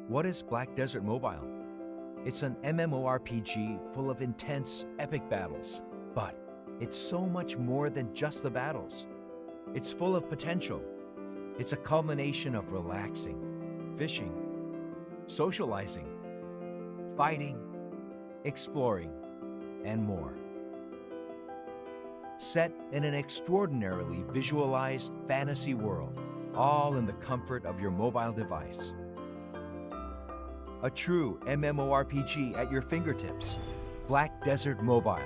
What is Black Desert Mobile? It's an MMORPG full of intense, epic battles, but it's so much more than just the battles. It's full of potential. It's a culmination of relaxing, fishing, socializing, fighting, exploring, and more. Set in an extraordinarily visualized fantasy world, all in the comfort of your mobile device. A true MMORPG at your fingertips. Black Desert Mobile.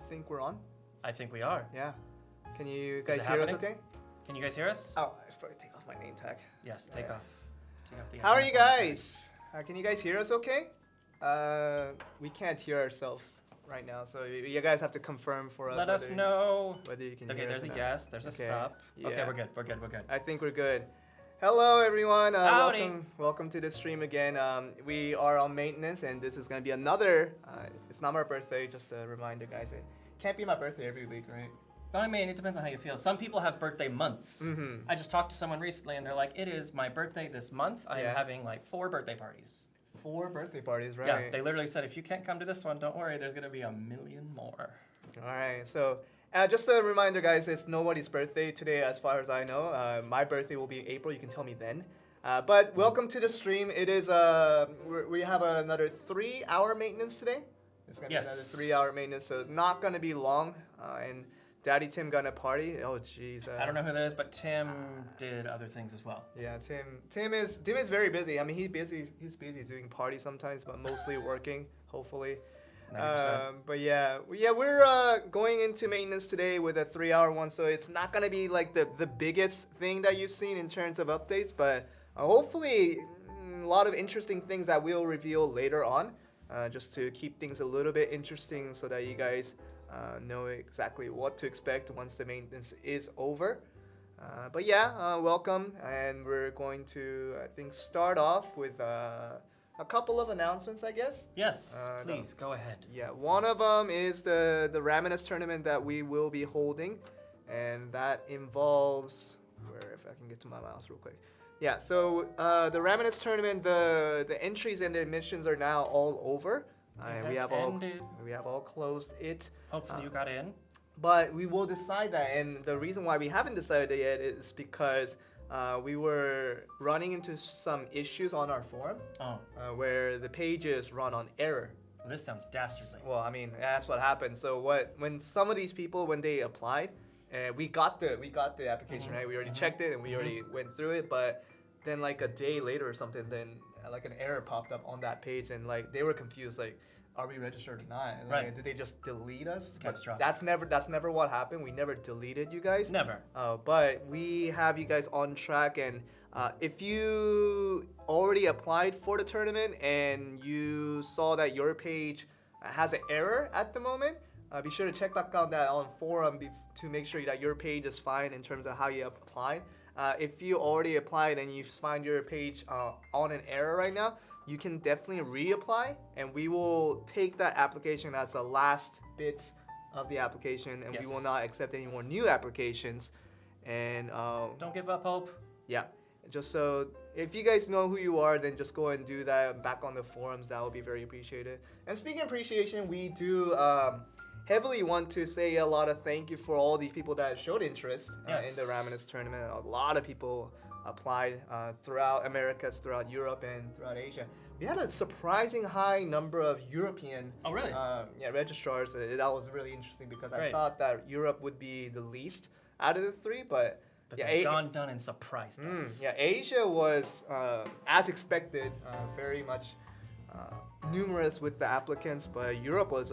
think we're on. I think we are. Yeah. Can you guys hear us okay? Can you guys hear us? Oh, I forgot to take off my name tag. Yes, take off. How are you guys? Can you guys hear us okay? We can't hear ourselves right now, so you guys have to confirm for us. Let us know. Whether you can hear us. Okay, there's a yes, there's a sup. Yeah. Okay, we're good. I think we're good. Hello, everyone. Howdy. Welcome to the stream again. We are on maintenance, and this is going to be another. It's not my birthday, just a reminder, guys. It can't be my birthday every week, right? I mean, it depends on how you feel. Some people have birthday months. Mm-hmm. I just talked to someone recently, and they're like, "It is my birthday this month. I am having like 4 birthday parties." 4 birthday parties, right? Yeah, they literally said, "If you can't come to this one, don't worry. There's gonna be a million more." All right, so. Just a reminder, guys, it's nobody's birthday today, as far as I know. My birthday will be in April. You can tell me then. But welcome to the stream. It is we have another 3-hour maintenance today. It's gonna be another 3-hour maintenance, so it's not gonna be long. And Daddy Tim gonna party. Oh, jeez. I don't know who that is, but Tim did other things as well. Yeah, Tim is very busy. I mean, he's busy. He's busy doing parties sometimes, but mostly working. Hopefully. But yeah, we're going into maintenance today with a 3-hour one, so it's not gonna be like the biggest thing that you've seen in terms of updates, but hopefully a lot of interesting things that we'll reveal later on, just to keep things a little bit interesting, so that you guys know exactly what to expect once the maintenance is over. But yeah, welcome, and we're going to, I think, start off with a couple of announcements, I guess. Yes, please, go ahead. Yeah, one of them is the Raminus tournament that we will be holding, and that involves, if I can get to my mouse real quick. Yeah, so the Raminus tournament, the entries and the admissions are now all over. We have all closed it. Hopefully you got in. But we will decide that, and the reason why we haven't decided it yet is because we were running into some issues on our forum where the pages run on error. Well, this sounds dastardly. Well, I mean, that's what happened. So when some of these people, when they applied, we got the application, right? We already checked it and we already went through it, but then like a day later or something, then like an error popped up on that page, and like they were confused, like, are we registered or not? And, like, did they just delete us? That's never what happened. We never deleted you guys. Never. But we have you guys on track, and if you already applied for the tournament and you saw that your page has an error at the moment, be sure to check back out that on forum to make sure that your page is fine in terms of how you applied. If you already applied and you find your page on an error right now, you can definitely reapply, and we will take that application as the last bits of the application, and we will not accept any more new applications. And don't give up hope. Yeah, just so if you guys know who you are, then just go and do that back on the forums. That will be very appreciated. And speaking of appreciation, we do heavily want to say a lot of thank you for all the people that showed interest in the Raminus tournament. A lot of people applied throughout Americas, throughout Europe, and throughout Asia. We had a surprising high number of European registrars. That was really interesting because I thought that Europe would be the least out of the 3, but they've gone done and surprised us. Yeah, Asia was, as expected, very much numerous with the applicants, but Europe was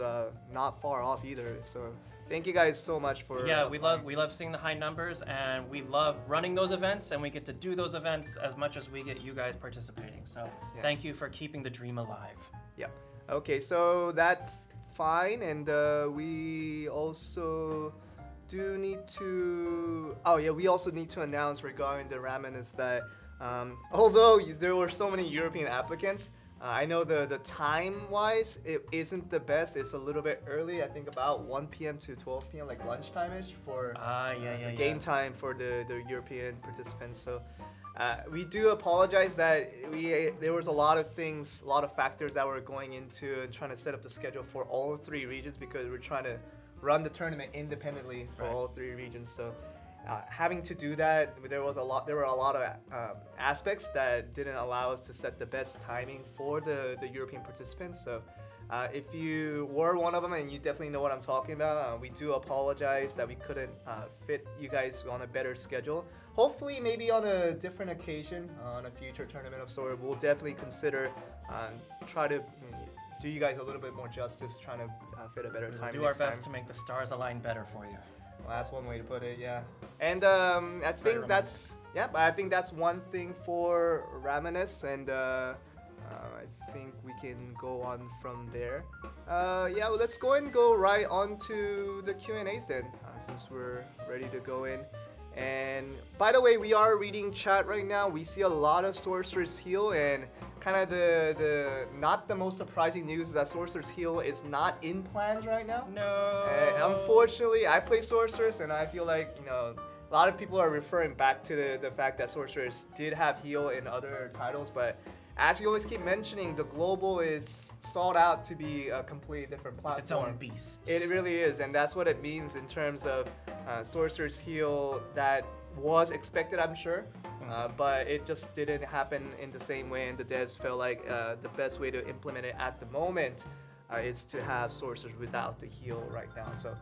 not far off either. So thank you guys so much for we love seeing the high numbers, and we love running those events, and we get to do those events as much as we get you guys participating. So thank you for keeping the dream alive. Yeah. Okay, so that's fine, and we also do need to we also need to announce regarding the Raminus that although there were so many European applicants, I know the time-wise, it isn't the best. It's a little bit early. I think about 1 p.m. to 12 p.m., like lunchtime-ish for game time for the European participants. So we do apologize that there was a lot of things, a lot of factors that were going into and trying to set up the schedule for all 3 regions, because we're trying to run the tournament independently for all 3 regions. So having to do that, there were a lot of aspects that didn't allow us to set the best timing for the European participants. So if you were one of them, and you definitely know what I'm talking about, we do apologize that we couldn't fit you guys on a better schedule. Hopefully, maybe on a different occasion, on a future tournament of sort, we'll definitely consider try to do you guys a little bit more justice, trying to fit a better We'll time. do our next best time. to make the stars align better for you. Well, that's one way to put it, yeah. And I very think that's but I think that's one thing for Raminus, and I think we can go on from there. Yeah, well, let's go and go right on to the Q&As then, since we're ready to go in. And by the way, we are reading chat right now. We see a lot of Sorcerer's Heal, and kind of the not the most surprising news is that Sorcerer's Heal is not in plans right now. No. Unfortunately, I play Sorceress, and I feel like, a lot of people are referring back to the fact that Sorceress did have heal in other titles, but as we always keep mentioning, the global is stalled out to be a completely different platform. It's its own beast. It really is, and that's what it means in terms of Sorcerer's Heal that was expected, I'm sure, but it just didn't happen in the same way, and the devs felt like the best way to implement it at the moment is to have Sorcerers without the heal right now. So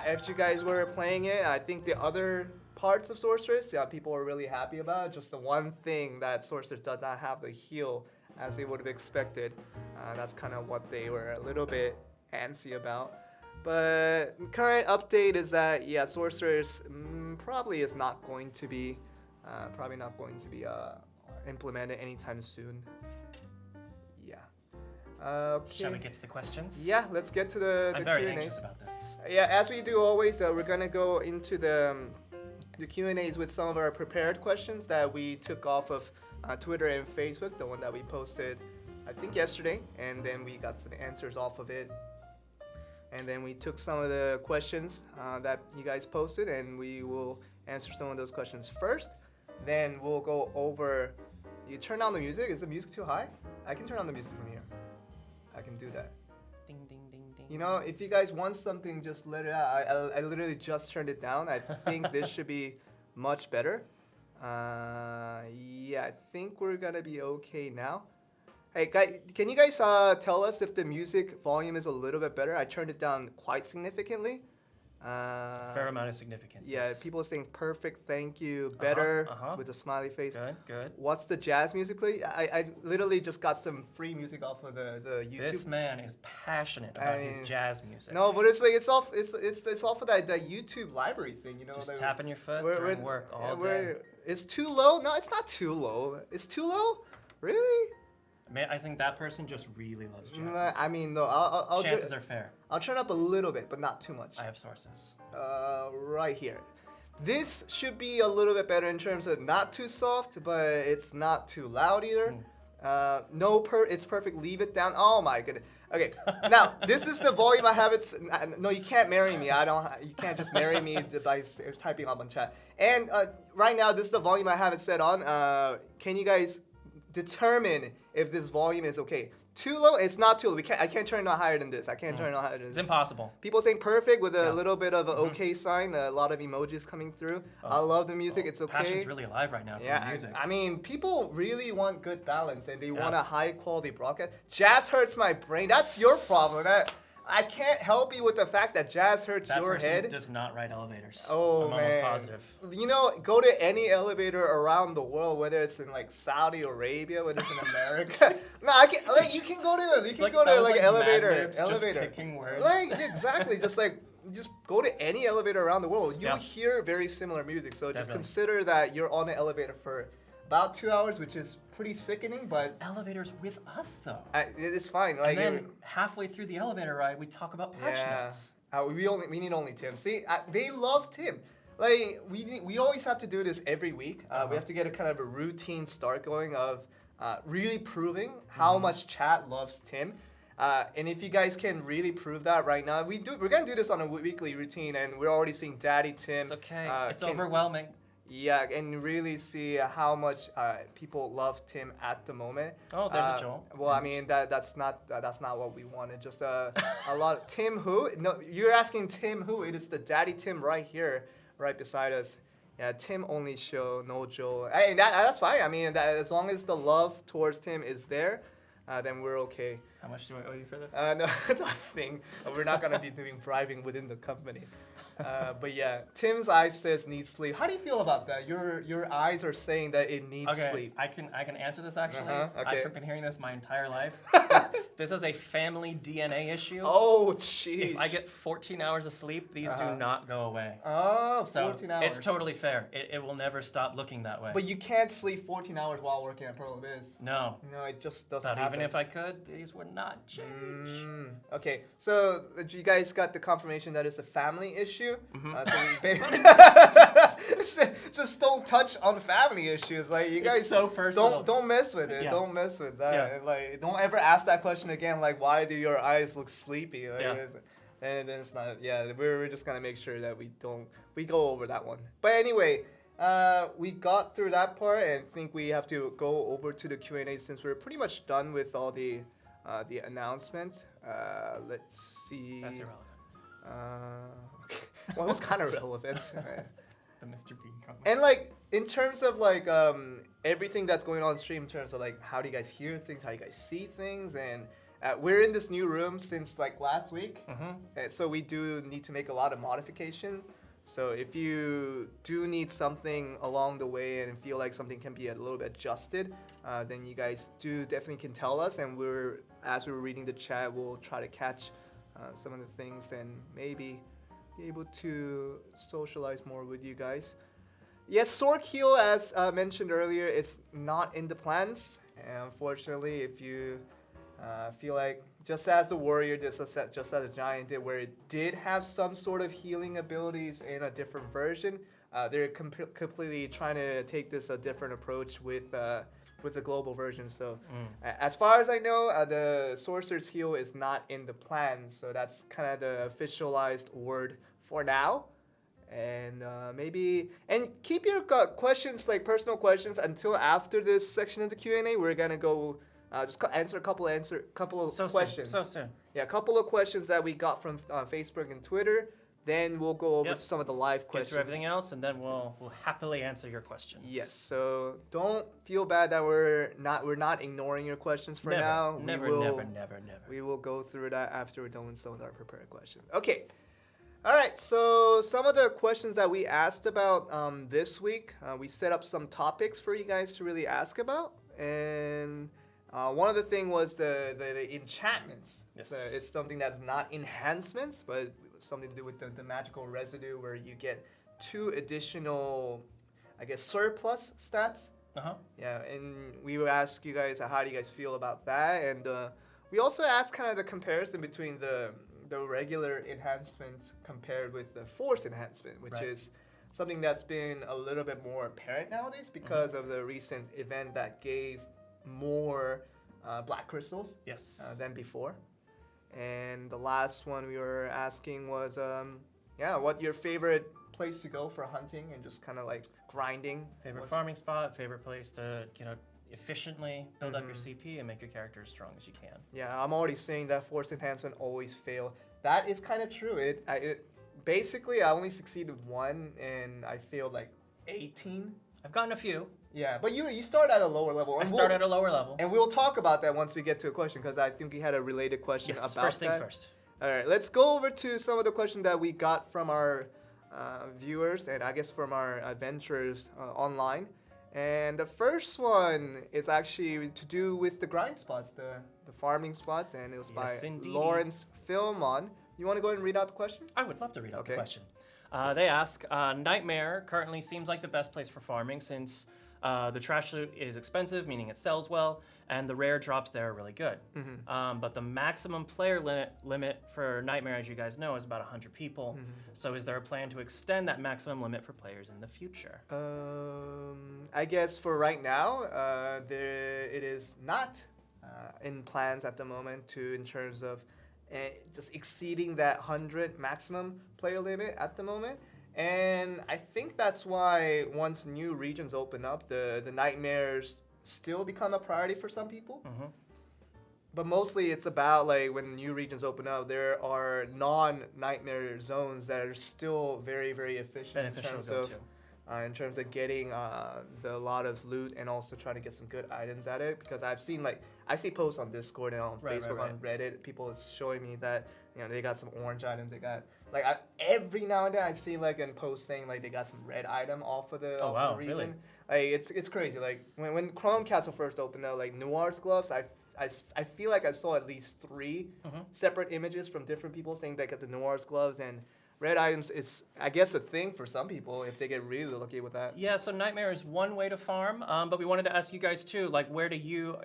if you guys were playing it, I think the other parts of Sorceress, people were really happy about. Just the one thing that Sorceress does not have the heal as they would have expected. That's kind of what they were a little bit antsy about. But current update is that Sorceress probably not going to be implemented anytime soon. Okay. Shall we get to the questions? Yeah, let's get to the I'm Q&As. very anxious about this. Yeah, as we do always, we're gonna go into the Q&As with some of our prepared questions that we took off of Twitter and Facebook, the one that we posted, I think yesterday, and then we got some answers off of it. And then we took some of the questions that you guys posted, and we will answer some of those questions first. Then we'll go over. You turn down the music. Is the music too high? I can turn on the music from here. I can do that. Ding, ding, ding, ding. If you guys want something, just let it out. I literally just turned it down. I think this should be much better. Yeah, I think we're gonna be okay now. Hey, guys, can you guys tell us if the music volume is a little bit better? I turned it down quite significantly. Fair amount of significance. Yeah, yes. people are saying perfect, thank you, better, Uh-huh. with a smiley face. Good, good. What's the jazz music play? I literally just got some free music off of the YouTube. This man is passionate about his jazz music. No, but it's like it's off of that YouTube library thing, Just that tapping your foot we're- during we're- work yeah, all we're- day. It's too low? No, it's not too low. It's too low? Really? I think that person just really loves jazz. Nah, I mean, no. I'll Chances are fair. I'll turn up a little bit, but not too much. I have sources. Right here. This should be a little bit better in terms of not too soft, but it's not too loud either. It's perfect. Leave it down. Oh my goodness. Okay, now this is the volume I have. No, you can't marry me. You can't just marry me by typing up on chat. And right now, this is the volume I have it set on. Can you guys determine if this volume is okay? Too low? It's not too low. I can't turn it on higher than this. I can't turn it on higher than this. It's impossible. People saying perfect with a little bit of an okay sign. A lot of emojis coming through. I love the music. It's okay. Passion's really alive right now for the music. I mean, people really want good balance and they want a high quality broadcast. Jazz hurts my brain. That's your problem. I can't help you with the fact that jazz hurts that your person head. does not ride elevators. Oh, I'm man. almost positive. Go to any elevator around the world, whether it's in like Saudi Arabia, whether it's in America. No, I can. Like, you can go to elevator. Just picking words. Like exactly, just go to any elevator around the world. You'll hear very similar music. So just Definitely. consider that you're on the elevator for about 2 hours, which is pretty sickening, but Elevators with us though. it's fine. And then halfway through the elevator ride, we talk about patch yeah. notes. We need only Tim. See, they love Tim. Like we always have to do this every week. We have to get a kind of a routine start going of really proving how much chat loves Tim. And if you guys can really prove that right now, we're gonna do this on a weekly routine, and we're already seeing Daddy Tim. It's okay. It's overwhelming. Yeah, and really see how much people love Tim at the moment. Oh, there's a Joel. Well, I mean that's not what we wanted. Just a lot of Tim who? No, you're asking Tim who? It is the Daddy Tim right here, right beside us. Yeah, Tim only show, no Joel. Hey, that's fine. I mean, as long as the love towards Tim is there, then we're okay. How much do I owe you for this? No, nothing. We're not gonna be doing bribing within the company. But yeah, Tim's eyes says needs sleep. How do you feel about that? Your eyes are saying that it needs sleep. I can answer this actually. Okay. I've been hearing this my entire life. This is a family DNA issue. Oh, jeez. If I get 14 hours of sleep, these do not go away. Oh, 14 So hours. it's totally fair. It will never stop looking that way. But you can't sleep 14 hours while working at Pearl Abyss. No. No, it just doesn't But happen. even if I could, these would not change. Okay, so you guys got the confirmation that it's a family issue. So just don't touch on family issues. Like you guys, It's so personal. don't mess with it. Yeah. Don't mess with that. Yeah. Like don't ever ask that question again. Like why do your eyes look sleepy? Like, Yeah. And then it's not. Yeah, we're just gonna make sure that we go over that one. But anyway. We got through that part, and I think we have to go over to the Q&A since we're pretty much done with all the announcement. Let's see. That's irrelevant. Okay. Well, it was kind of relevant. The Mr. Bean comment. And like in terms of like everything that's going on stream, in terms of like how do you guys hear things, how you guys see things, and we're in this new room since like last week, and so we do need to make a lot of modification. So if you do need something along the way and feel like something can be a little bit adjusted, then you guys definitely can tell us, and as we're reading the chat, we'll try to catch some of the things and maybe be able to socialize more with you guys. Yes, Sword Heal, as mentioned earlier, it's not in the plans. And unfortunately, if you feel like just as a warrior, just as a giant did, where it did have some sort of healing abilities in a different version, they're completely trying to take this a different approach with the global version. So as far as I know, the Sorcerer's Heal is not in the plan. So that's kind of the officialized word for now. And maybe keep your questions, like personal questions, until after this section of the Q&A. We're gonna go just answer a couple of questions. So soon. Yeah, a couple of questions that we got from Facebook and Twitter. Then we'll go over Yep. to some of the live Get questions. through everything else, and then we'll happily answer your questions. Yes. So don't feel bad that we're not ignoring your questions for now. Never. We will go through that after we're done with some of our prepared questions. Okay. All right. So some of the questions that we asked about this week, we set up some topics for you guys to really ask about, and one of the thing was the enchantments. Yes. So it's something that's not enhancements, but something to do with the magical residue, where you get 2 additional, I guess, surplus stats. Yeah, and we will ask you guys how do you guys feel about that, and we also asked kind of the comparison between the regular enhancements compared with the force enhancement, which is something that's been a little bit more apparent nowadays because of the recent event that gave more black crystals than before. And the last one we were asking was, what your favorite place to go for hunting and just kind of like grinding. Favorite farming spot, favorite place to efficiently build up your CP and make your character as strong as you can. Yeah, I'm already saying that force enhancement always fail. That is kind of true. Basically I only succeeded 1 and I failed like 18. I've gotten a few. Yeah, but you start at a lower level. I start at a lower level. And we'll talk about that once we get to a question, because I think we had a related question about first that. things first. All right, let's go over to some of the questions that we got from our viewers and I guess from our adventurers online. And the first one is actually to do with the grind spots, the farming spots, and it was by indeedy. Lawrence Philmon. You want to go ahead and read out the question? I would love to read out the question. They ask, Nightmare currently seems like the best place for farming since the trash loot is expensive, meaning it sells well, and the rare drops there are really good. But the maximum player limit for Nightmare, as you guys know, is about 100 people. So is there a plan to extend that maximum limit for players in the future? I guess for right now, it is not in plans at the moment in terms of just exceeding that 100 maximum player limit at the moment. And I think that's why once new regions open up, the nightmares still become a priority for some people. But mostly it's about like when new regions open up, there are non-nightmare zones that are still very, very efficient in terms of getting a lot of loot and also trying to get some good items at it. Because I've seen I see posts on Discord and on Right, Facebook, right, on Reddit. People is showing me that they got some orange items. They got every now and then I see like a post saying like they got some red item off of the region. Really? Like it's crazy. Like when Chrome Castle first opened up, like Noir's gloves, I feel like I saw at least 3 separate images from different people saying they got the Noir's gloves, and red items is, I guess, a thing for some people if they get really lucky with that. Yeah, so Nightmare is one way to farm, but we wanted to ask you guys too, like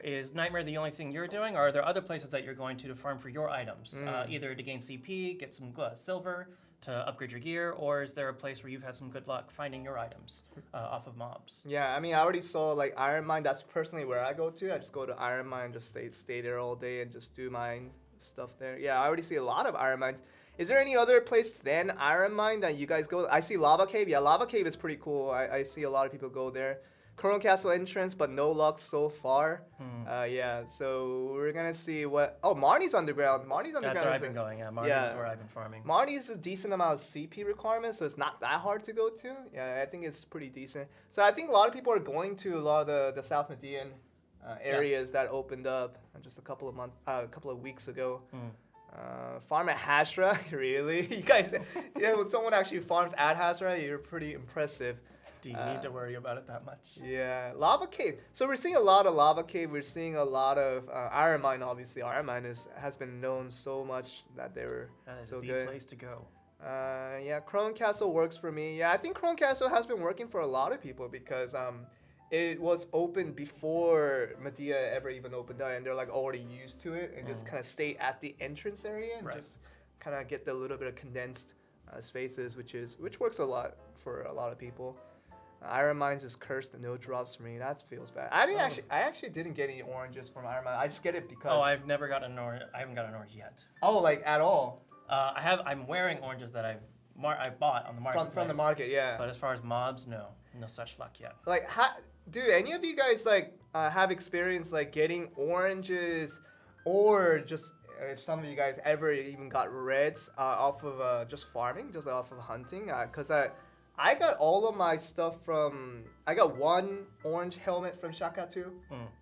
is Nightmare the only thing you're doing, or are there other places that you're going to farm for your items? Either to gain CP, get some silver, to upgrade your gear, or is there a place where you've had some good luck finding your items off of mobs? Yeah, I mean, I already saw like Iron Mine. That's personally where I go to. I just go to Iron Mine, just stay there all day and just do my stuff there. Yeah, I already see a lot of Iron Mines. Is there any other place than Iron Mine that you guys go? I see Lava Cave. Yeah, Lava Cave is pretty cool. I see a lot of people go there. Chrono Castle entrance, but no luck so far. Yeah, so we're gonna see what. Oh, Marnie's Underground. Marnie's Underground. That's where I've been going. Yeah, Marnie's is where I've been farming. Marnie's a decent amount of CP requirements, so it's not that hard to go to. Yeah, I think it's pretty decent. So I think a lot of people are going to a lot of the South Median areas that opened up just a couple of weeks ago. Farm at Hashra, really? You guys, when someone actually farms at Hashra, you're pretty impressive. Do you need to worry about it that much? Yeah, Lava Cave. So we're seeing a lot of Lava Cave. We're seeing a lot of Iron Mine. Obviously, Iron Mine has been known so much that they were so good. That is the place to go. Yeah, Crone Castle works for me. Yeah, I think Crone Castle has been working for a lot of people because it was open before Medea ever even opened up, and they're like already used to it and just kind of stay at the entrance area and just kind of get the little bit of condensed spaces, which works a lot for a lot of people. Iron Mines is cursed and no drops for me. That feels bad. I actually didn't get any oranges from Iron Mine. I just get it because. Oh, I've never gotten an orange. I haven't gotten an orange yet. Oh, like at all? I'm wearing oranges that I bought on the market. From the market, yeah. But as far as mobs, no such luck yet. Like, do any of you guys like have experience like getting oranges, or just if some of you guys ever even got reds off of just farming, just off of hunting? Because I got all of my stuff from. I got one orange helmet from Shakatu,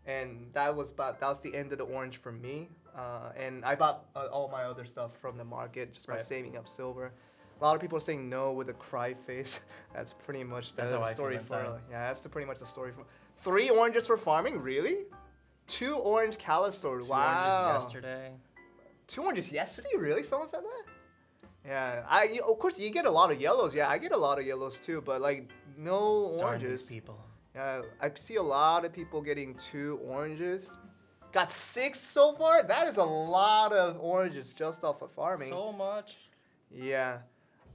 and that was the end of the orange for me. And I bought all my other stuff from the market just by saving up silver. A lot of people are saying no with a cry face. That's pretty much the story for. Yeah, that's pretty much the story for. 3 oranges for farming, really? 2 orange Calisord. Wow. 2 oranges yesterday. 2 oranges yesterday, really? Someone said that? Yeah, of course you get a lot of yellows. Yeah, I get a lot of yellows too, but like no oranges. Darn people. Yeah, I see a lot of people getting 2 oranges. Got 6 so far. That is a lot of oranges just off of farming. So much. Yeah.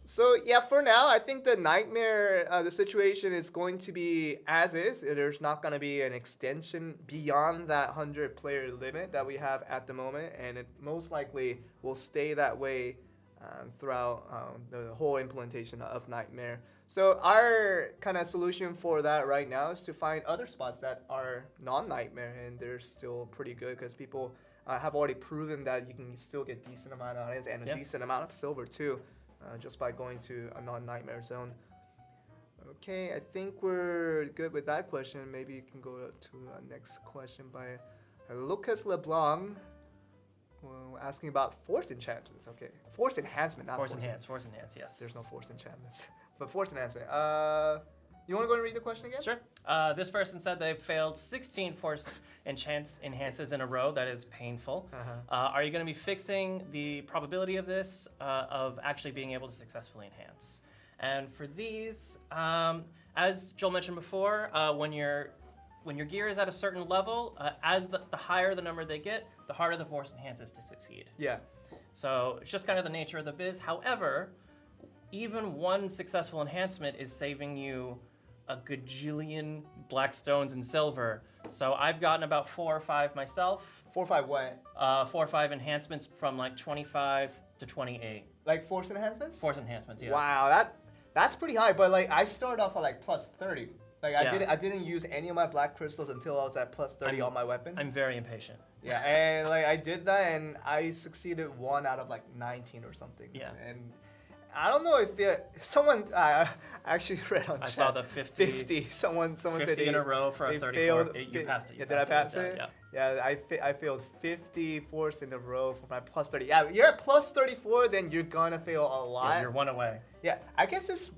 So yeah, for now I think the Nightmare, the situation is going to be as is. There's not going to be an extension beyond that 100-player limit that we have at the moment, and it most likely will stay that way throughout the whole implementation of Nightmare. So our kind of solution for that right now is to find other spots that are non-Nightmare, and they're still pretty good because people have already proven that you can still get decent amount of items and a decent amount of silver too, just by going to a non-Nightmare zone. Okay, I think we're good with that question. Maybe you can go to the next question by Lucas LeBlanc. Asking about force enchantments. Okay, force enhancement, not force enhance. Yes. There's no force enchantments, but force enhancement. You want to go and read the question again? Sure. This person said they've failed 16 force enhances in a row. That is painful. Are you going to be fixing the probability of this of actually being able to successfully enhance? And for these, as Joel mentioned before, when your gear is at a certain level, as the higher the number they get, the harder the force enhances to succeed. Yeah. So it's just kind of the nature of the biz. However, even one successful enhancement is saving you a gajillion black stones and silver. So I've gotten about 4 or 5 myself. 4 or 5 what? 4 or 5 enhancements from like 25 to 28. Like force enhancements? Force enhancements, yes. Wow, that's pretty high. But like I started off at like plus 30. Like I didn't use any of my black crystals until I was at plus 30 on my weapon. I'm very impatient. Yeah, and like I did that and I succeeded 1 out of like 19 or something. Yeah. And I don't know if someone I actually read on I chat. saw the 50. 50. Someone 50 said in a row for a they 34. failed. You passed it. Yeah, did I pass it? Yeah. Yeah, I failed 50 force in a row for my plus 30. Yeah, you're at plus 34, then you're gonna fail a lot. Yeah, you're one away. Yeah, I guess it's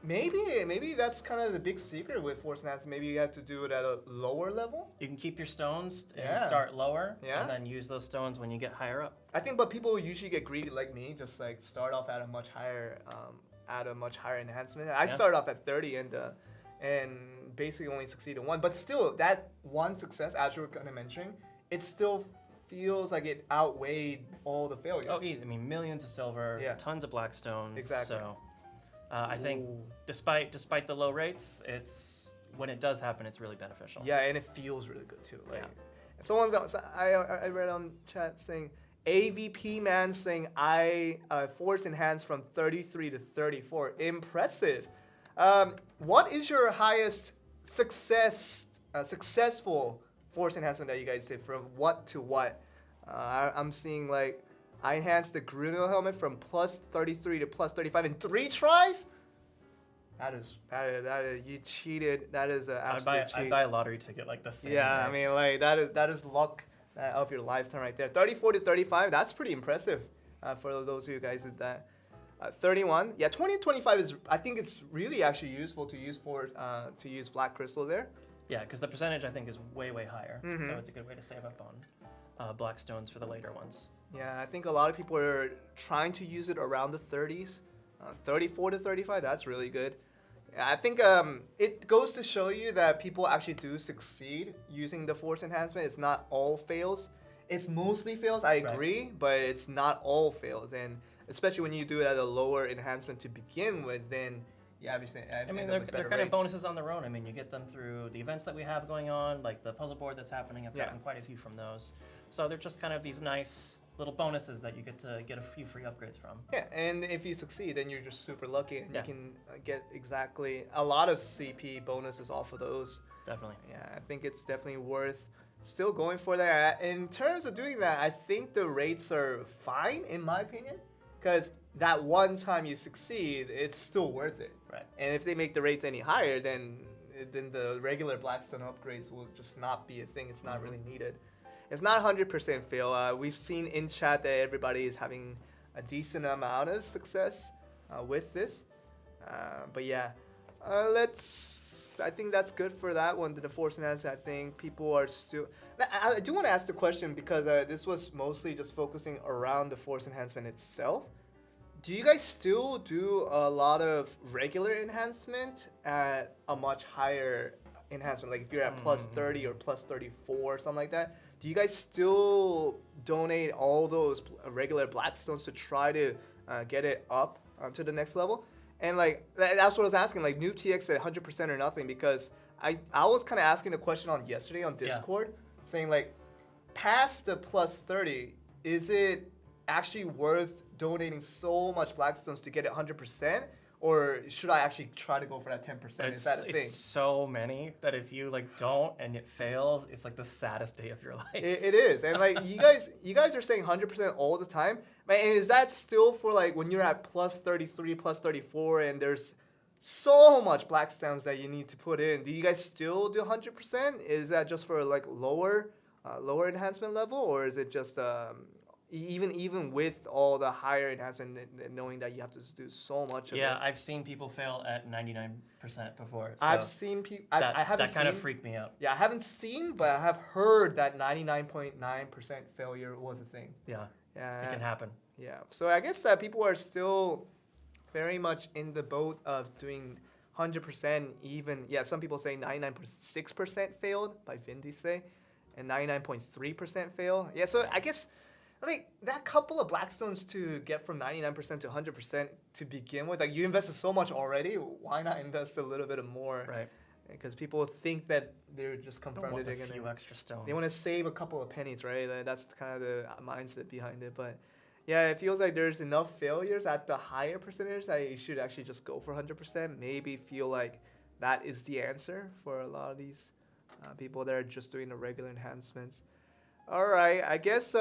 maybe that's kind of the big secret with force enhancement. Maybe you have to do it at a lower level. You can keep your stones and Yeah. start lower, Yeah. and then use those stones when you get higher up. I think, but people usually get greedy like me, just like start off at a much higher enhancement. I started off at 30 and basically only succeeded one. But still, that one success, as you were kind of mentioning, it still feels like it outweighed all the failures. Oh, easy. I mean, millions of silver, Yeah. tons of black stones. Exactly. So, I think Ooh. despite the low rates, it's when it does happen, it's really beneficial. Yeah, and it feels really good too. Like, Yeah. I read on chat saying AVP man saying I force enhance from 33 to 34. Impressive. What is your highest successful force enhancement that you guys did from what to what? I'm seeing like I enhanced the Gruno helmet from plus 33 to plus 35 in 3 tries. That is you cheated. That is an absolute cheat. I'd buy a lottery ticket like the same. Yeah, day. I mean, like that is luck of your lifetime right there. 34 to 35, that's pretty impressive for those of you guys did that. 31, yeah, 20 to 25 is. I think it's really actually useful to use black crystals there. Yeah, because the percentage I think is way higher, Mm-hmm. so it's a good way to save up on black stones for the later ones. Yeah, I think a lot of people are trying to use it around the 30s. 34 to 35, that's really good. I think it goes to show you that people actually do succeed using the force enhancement. It's not all fails. It's mostly fails, I agree, but it's not all fails. And especially when you do it at a lower enhancement to begin with, then you obviously I mean, they're kind of bonuses on their own. I mean, you get them through the events that we have going on, like the puzzle board that's happening. I've gotten quite a few from those. So they're just kind of these nice little bonuses that you get to get a few free upgrades from. Yeah, and if you succeed, then you're just super lucky, and you can get exactly a lot of CP bonuses off of those. Definitely. Yeah, I think it's definitely worth still going for that. In terms of doing that, I think the rates are fine, in my opinion, because that one time you succeed, it's still worth it. Right. And if they make the rates any higher, then the regular Blackstone upgrades will just not be a thing. It's not really needed. It's not 100% fail. We've seen in chat that everybody is having a decent amount of success with this. But yeah, I think that's good for that one. The force enhancement, I think people are still. I do want to ask the question because this was mostly just focusing around the force enhancement itself. Do you guys still do a lot of regular enhancement at a much higher enhancement? Like if you're at plus 30 or plus 34 or something like that, do you guys still donate all those regular Blackstones to try to get it up to the next level? And like that's what I was asking, like new TX at 100% or nothing, because I was kind of asking the question on yesterday on Discord, saying like past the plus 30, is it actually worth donating so much Blackstones to get it 100%? Or should I actually try to go for that 10%? Is that a thing? It's so many that if you like don't and it fails, it's like the saddest day of your life. It is, and like you guys are saying 100% all the time. And is that still for like when you're at plus 33, plus 34, and there's so much Blackstones that you need to put in? Do you guys still do 100%? Is that just for like lower enhancement level, or is it just even with all the higher enhancement, knowing that you have to do so much of it? Yeah, I've seen people fail at 99% before. So I've seen people. I haven't seen. That kind of freaked me out. Yeah, I haven't seen, but I have heard that 99.9% failure was a thing. Yeah, Yeah, it can happen. Yeah, so I guess that people are still very much in the boat of doing 100%. Even some people say 99.6% failed by Vindy say, and 99.3% fail. Yeah, so I guess. I mean, that couple of Blackstones to get from 99% to 100% to begin with, like you invested so much already, why not invest a little bit more? Right. Because people think that they're just confronted. Don't want a few extra stones. They want to save a couple of pennies, right? That's kind of the mindset behind it. But yeah, it feels like there's enough failures at the higher percentage that you should actually just go for 100%. Maybe feel like that is the answer for a lot of these people that are just doing the regular enhancements. All right, I guess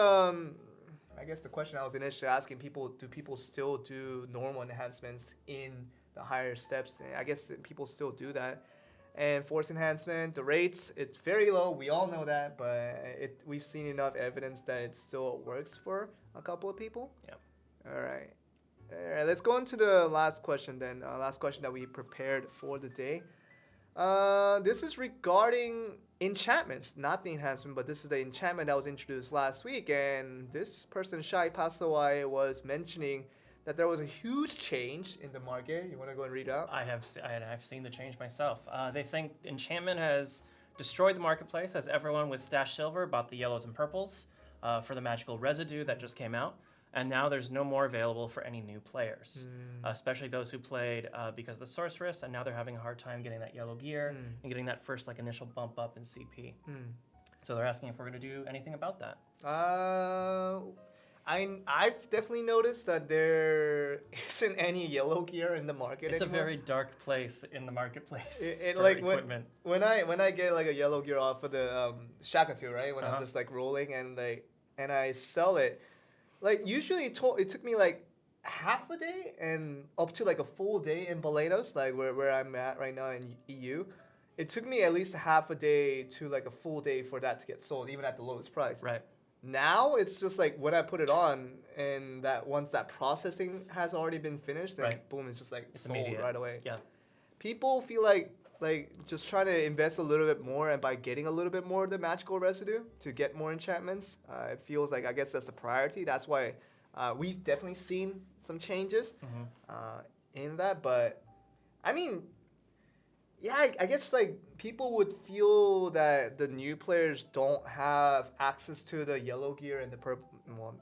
I guess the question I was initially asking people, do people still do normal enhancements in the higher steps? And I guess that people still do that. And force enhancement, the rates, it's very low. We all know that, but we've seen enough evidence that it still works for a couple of people. Yep. All right. All right, let's go into the last question then. Last question that we prepared for the day. This is regarding enchantments, not the enhancement, but this is the enchantment that was introduced last week. And this person, Shai Pasawai, was mentioning that there was a huge change in the market. You want to go and read out? I've seen the change myself. They think enchantment has destroyed the marketplace as everyone with stashed silver bought the yellows and purples for the magical residue that just came out. And now there's no more available for any new players, especially those who played because of the sorceress, and now they're having a hard time getting that yellow gear and getting that first initial bump up in CP. So they're asking if we're going to do anything about that. I've definitely noticed that there isn't any yellow gear in the market It's anymore. a very dark place in the marketplace for like equipment. when I get like a yellow gear off of the Shakatu, right? When I'm Uh-huh. just like rolling and I sell it, like usually it took me like half a day and up to like a full day in Barbados, like where I'm at right now in EU. It took me at least half a day to like a full day for that to get sold, even at the lowest price. Right. Now it's just like when I put it on, and that once that processing has already been finished, then Right. boom, it's just like It's sold immediate. right away. Yeah. People feel like just trying to invest a little bit more, and by getting a little bit more of the magical residue to get more enchantments, it feels like I guess that's the priority. That's why we've definitely seen some changes in that. But I mean, yeah, I guess like people would feel that the new players don't have access to the yellow gear and the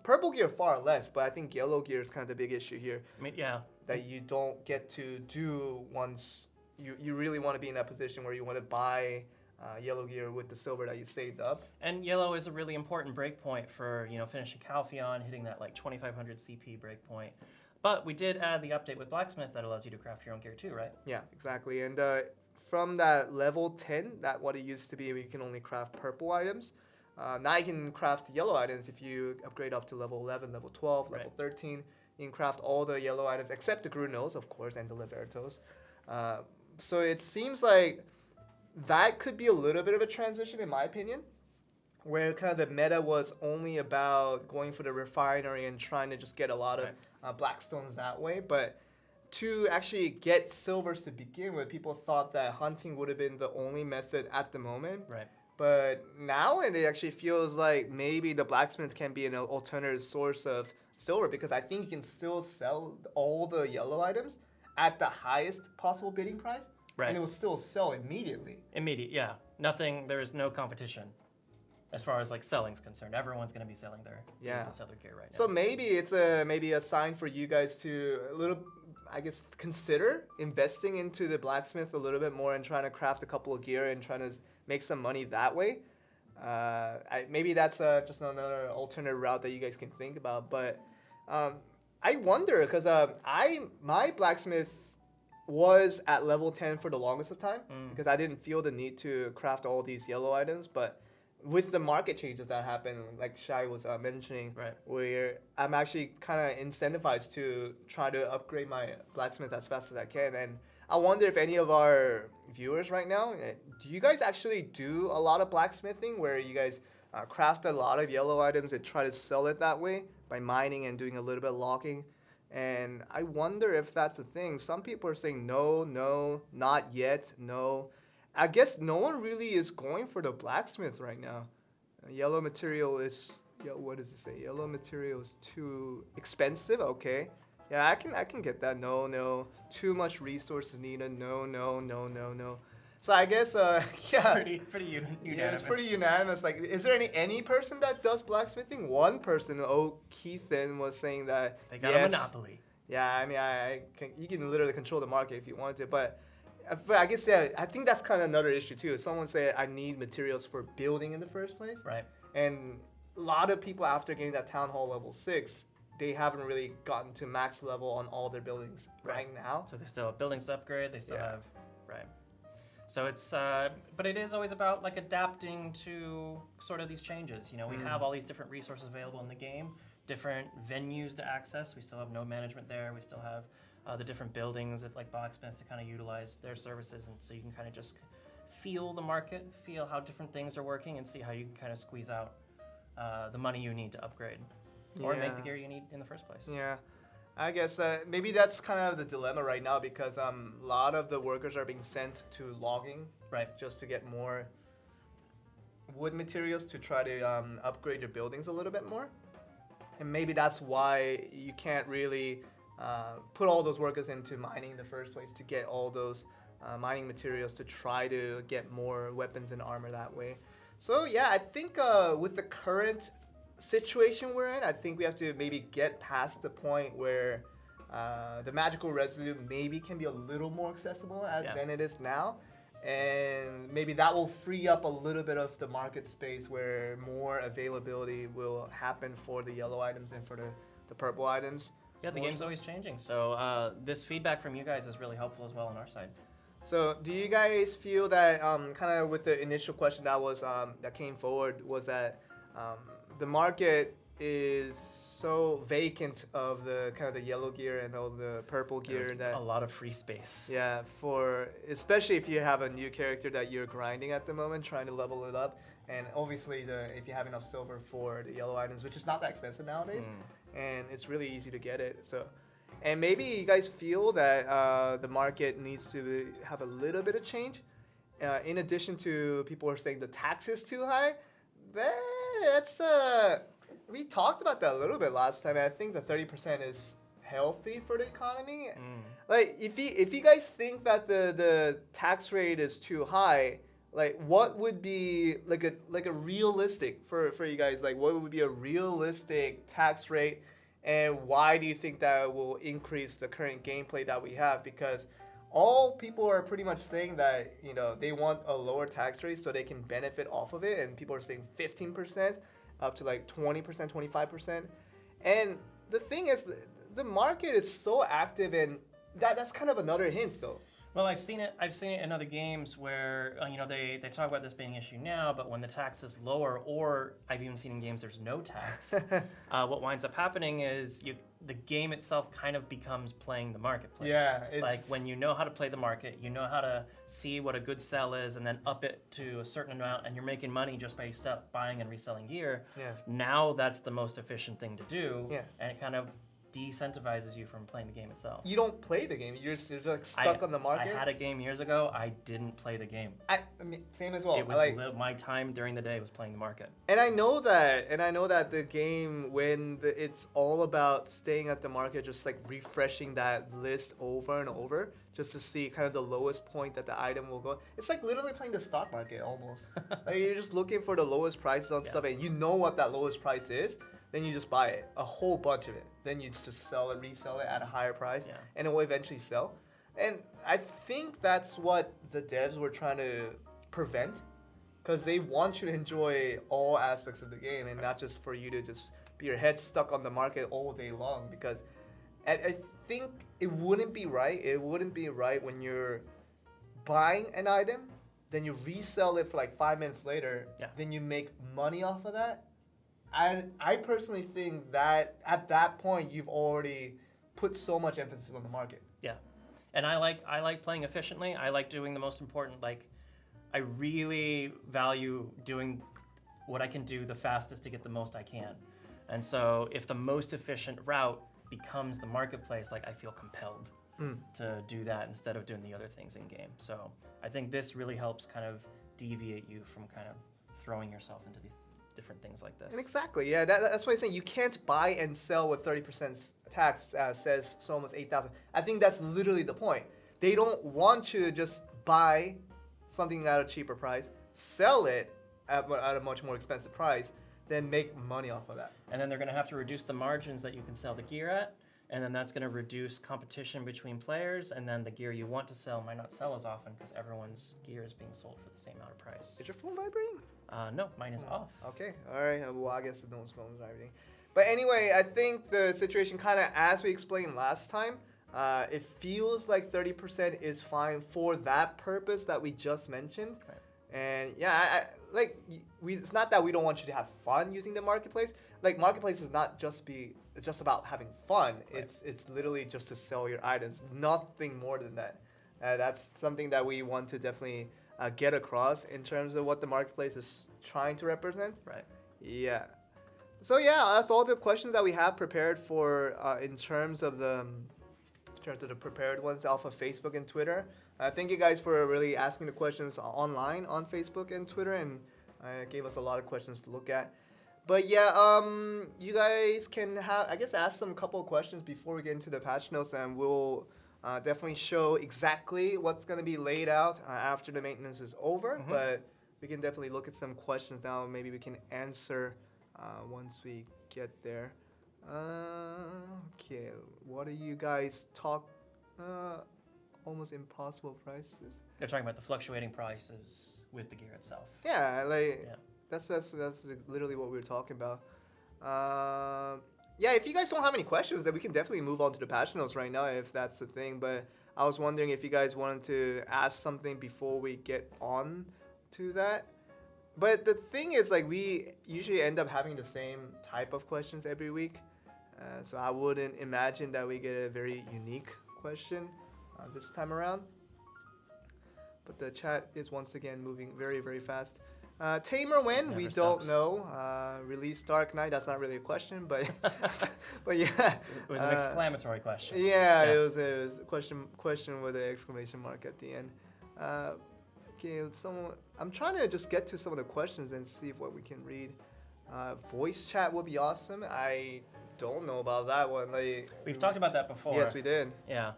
purple gear far less, but I think yellow gear is kind of the big issue here. I mean, yeah. That you don't get to do once you really want to be in that position where you want to buy yellow gear with the silver that you saved up. And yellow is a really important breakpoint for, finishing Calpheon, hitting that 2500 CP breakpoint. But we did add the update with Blacksmith that allows you to craft your own gear too, right? Yeah, exactly. And from that level 10, that what it used to be, you can only craft purple items. Now you can craft yellow items if you upgrade up to level 11, level 12, level 13. You can craft all the yellow items except the Grunos, of course, and the Libertos. So it seems like that could be a little bit of a transition, in my opinion, where kind of the meta was only about going for the refinery and trying to just get a lot of black stones that way. But to actually get silvers to begin with, people thought that hunting would have been the only method at the moment. Right. But now it actually feels like maybe the blacksmith can be an alternative source of silver, because I think you can still sell all the yellow items at the highest possible bidding price, Right. and it will still sell immediately. Immediate, yeah. There is no competition as far as selling's concerned. Everyone's going to be selling their gear right now. So maybe it's maybe a sign for you guys to consider investing into the blacksmith a little bit more and trying to craft a couple of gear and trying to make some money that way. Maybe that's just another alternative route that you guys can think about. But I wonder, because my blacksmith was at level 10 for the longest of time because I didn't feel the need to craft all these yellow items. But with the market changes that happened, like Shai was mentioning, Right. where I'm actually kind of incentivized to try to upgrade my blacksmith as fast as I can. And I wonder if any of our viewers right now, do you guys actually do a lot of blacksmithing where you guys craft a lot of yellow items and try to sell it that way by mining and doing a little bit of logging? And I wonder if that's a thing. Some people are saying no, not yet, no. I guess no one really is going for the blacksmith right now. Yellow material is, what does it say? Yellow material is too expensive? Okay. Yeah, I can get that. No. Too much resources needed. No. So I guess, It's pretty unanimous. yeah, it's pretty unanimous. Like, is there any person that does blacksmithing? One person, Keithan, was saying that They got yes. a monopoly. Yeah, I mean, you can literally control the market if you wanted to, but I guess, I think that's kind of another issue too. Someone said I need materials for building in the first place, Right. and a lot of people after getting that town hall level 6, they haven't really gotten to max level on all their buildings right now. So they still have buildings to upgrade. They still Yeah. have, right. So it's, but it is always about adapting to sort of these changes. We have all these different resources available in the game. different venues to access. We still have no management there. We still have the different buildings at like Blacksmith to kind of utilize their services, and so you can kind of just feel the market, feel how different things are working, and see how you can kind of squeeze out the money you need to upgrade or make the gear you need in the first place. Yeah. I guess maybe that's kind of the dilemma right now because a lot of the workers are being sent to logging just to get more wood materials to try to upgrade your buildings a little bit more. And maybe that's why you can't really put all those workers into mining in the first place to get all those mining materials to try to get more weapons and armor that way. So yeah, I think with the current situation we're in, I think we have to maybe get past the point where the magical residue maybe can be a little more accessible than it is now. And maybe that will free up a little bit of the market space where more availability will happen for the yellow items and for the purple items. Yeah, the game's always changing. So this feedback from you guys is really helpful as well on our side. So do you guys feel that kind of with the initial question that was that came forward was that the market is so vacant of the kind of the yellow gear and all the purple gear There's that a lot of free space. Yeah, for especially if you have a new character that you're grinding at the moment, trying to level it up, and obviously if you have enough silver for the yellow items, which is not that expensive nowadays, and it's really easy to get it. So, and maybe you guys feel that the market needs to have a little bit of change. In addition to people are saying the tax is too high. That's we talked about that a little bit last time. And I think the 30% is healthy for the economy. Like if you guys think that the tax rate is too high, like what would be like a realistic for you guys? Like what would be a realistic tax rate, and why do you think that will increase the current gameplay that we have? Because all people are pretty much saying that, you know, they want a lower tax rate so they can benefit off of it, and people are saying 15% up to like 20%, 25%. And the thing is, the market is so active, and that's kind of another hint though. Well, I've seen it in other games where they talk about this being an issue now, but when the tax is lower, or I've even seen in games there's no tax, what winds up happening is the game itself kind of becomes playing the marketplace. Yeah, like when you know how to play the market, you know how to see what a good sell is, and then up it to a certain amount, and you're making money just by buying and reselling gear. Yeah. Now that's the most efficient thing to do. Yeah. And it kind of decentivizes you from playing the game itself. You don't play the game. You're just like stuck on the market. I had a game years ago. I didn't play the game. I mean, same as well. It was my time during the day was playing the market. And I know that the game, when it's all about staying at the market, just like refreshing that list over and over, just to see kind of the lowest point that the item will go. It's like literally playing the stock market almost. Like you're just looking for the lowest prices on stuff, and you know what that lowest price is. Then you just buy it, a whole bunch of it. Then you just sell it, resell it at a higher price, and it will eventually sell. And I think that's what the devs were trying to prevent, because they want you to enjoy all aspects of the game and not just for you to just be your head stuck on the market all day long. Because I think it wouldn't be right. It wouldn't be right when you're buying an item, then you resell it for like 5 minutes later, then you make money off of that. I personally think that at that point you've already put so much emphasis on the market. Yeah, and I like playing efficiently. I like doing the most important. Like, I really value doing what I can do the fastest to get the most I can. And so if the most efficient route becomes the marketplace, like I feel compelled to do that instead of doing the other things in game. So I think this really helps kind of deviate you from kind of throwing yourself into these different things like this. And exactly, yeah. That's why I'm saying you can't buy and sell with 30% tax, says Soma's 8,000. I think that's literally the point. They don't want you to just buy something at a cheaper price, sell it at a much more expensive price, then make money off of that. And then they're going to have to reduce the margins that you can sell the gear at, and then that's going to reduce competition between players, and then the gear you want to sell might not sell as often because everyone's gear is being sold for the same amount of price. Is your phone vibrating? No, mine is off. Okay, all right. Well, I guess no one's phone is vibrating. But anyway, I think the situation kind of, as we explained last time, it feels like 30% is fine for that purpose that we just mentioned. Okay. And yeah, it's not that we don't want you to have fun using the marketplace. like marketplace is not just about having fun. It's literally just to sell your items. Nothing more than that. That's something that we want to definitely get across in terms of what the marketplace is trying to represent. Right. Yeah. So yeah, that's all the questions that we have prepared for in terms of the prepared ones off of Facebook and Twitter. Thank you guys for really asking the questions online on Facebook and Twitter, and gave us a lot of questions to look at. But yeah, you guys can ask some couple of questions before we get into the patch notes, and we'll definitely show exactly what's going to be laid out after the maintenance is over. Mm-hmm. But we can definitely look at some questions now. Maybe we can answer once we get there. Okay, what do you guys talk? Almost impossible prices. They're talking about the fluctuating prices with the gear itself. Yeah, like Yeah. that's literally what we were talking about. Yeah, if you guys don't have any questions, then we can definitely move on to the patch notes right now if that's the thing. But I was wondering if you guys wanted to ask something before we get on to that. But the thing is, like, we usually end up having the same type of questions every week. So I wouldn't imagine that we get a very unique question this time around. But the chat is once again moving very, very fast. Tamer when? Never We stops. don't know. Release Dark Knight, that's not really a question, but but yeah. It was an exclamatory question. Yeah, it was a question with an exclamation mark at the end. Okay, I'm trying to just get to some of the questions and see what we can read. Voice chat would be awesome. I don't know about that one. Like, We've talked about that before. yes, we did. Yeah.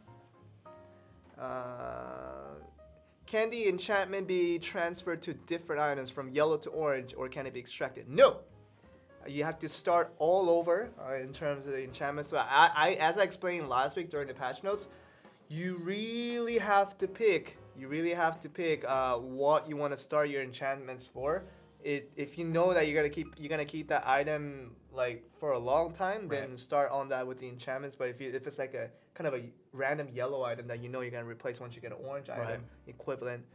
Can the enchantment be transferred to different items from yellow to orange, or can it be extracted? No. You have to start all over in terms of the enchantment. So as I explained last week during the patch notes, you really have to pick. What you want to start your enchantments for. If you know that you're gonna keep that item like for a long time, then Right. start on that with the enchantments. But if it's like a kind of a random yellow item that you know you're gonna replace once you get an orange item equivalent,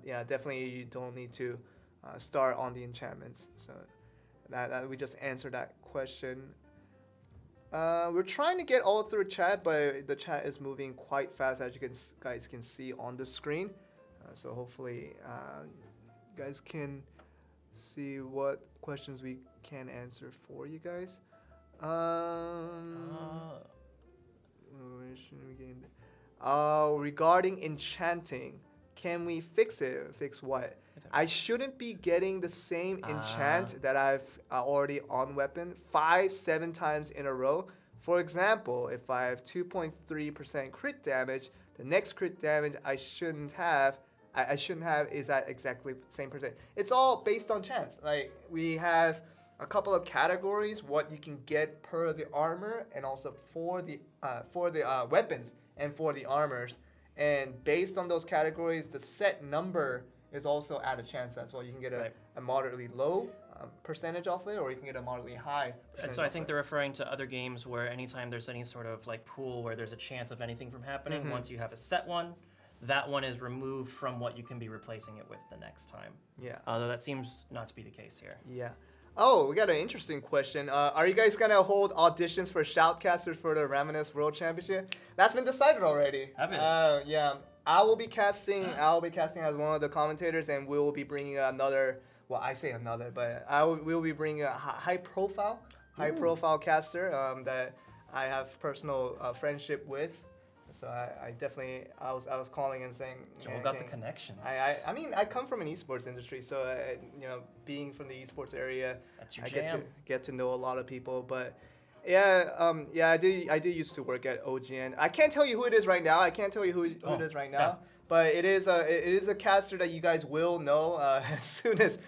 yeah, definitely you don't need to start on the enchantments. So that we just answered that question. We're trying to get all through chat, but the chat is moving quite fast, as you guys can see on the screen. So hopefully, you guys can see what questions we can answer for you guys. Where should we get in? Regarding enchanting, can we fix it? Fix what? I shouldn't be getting the same enchant that I've already on weapon 5-7 times in a row. For example, if I have 2.3% crit damage, the next crit damage I shouldn't have is at exactly same percent. It's all based on chance. Like, we have a couple of categories what you can get per the armor, and also for the weapons and for the armors. And based on those categories, the set number is also at a chance as well. You can get a moderately low percentage off it, or you can get a moderately high percentage. And so I off think it. they're referring to other games where anytime there's any sort of like pool where there's a chance of anything from happening, once you have a set one, that one is removed from what you can be replacing it with the next time. Yeah. Although that seems not to be the case here. Yeah. Oh, we got an interesting question. Are you guys gonna hold auditions for shoutcasters for the Raminus World Championship? That's been decided already. Have it? Yeah. I will be casting as one of the commentators, and we will be bringing another. Well, I say another, but we'll be bringing a high profile caster that I have personal friendship with. So I definitely was calling and saying. Joel got the connections. I mean, I come from an esports industry, so being from the esports area, That's your I jam. get to know a lot of people. But yeah, I did used to work at OGN. I can't tell you who it is right now. It is right now. yeah. But it is a caster that you guys will know as soon as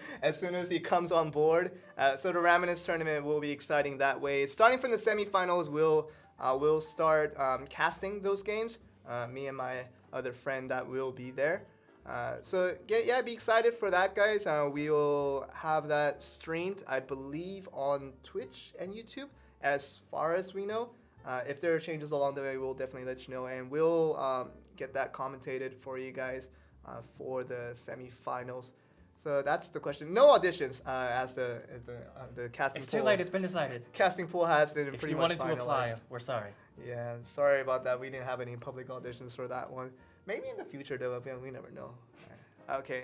he comes on board. So the Raminus tournament will be exciting that way. Starting from the semifinals, we'll start casting those games. Me and my other friend that will be there. So be excited for that, guys. We'll have that streamed, I believe, on Twitch and YouTube, as far as we know. If there are changes along the way, we'll definitely let you know, and we'll get that commentated for you guys for the semifinals. So that's the question. No auditions, as the casting. It's too late. It's been decided. Casting pool has been If pretty you much wanted to finalized. apply, we're sorry. Yeah, sorry about that. We didn't have any public auditions for that one. Maybe in the future though. We never know. Okay.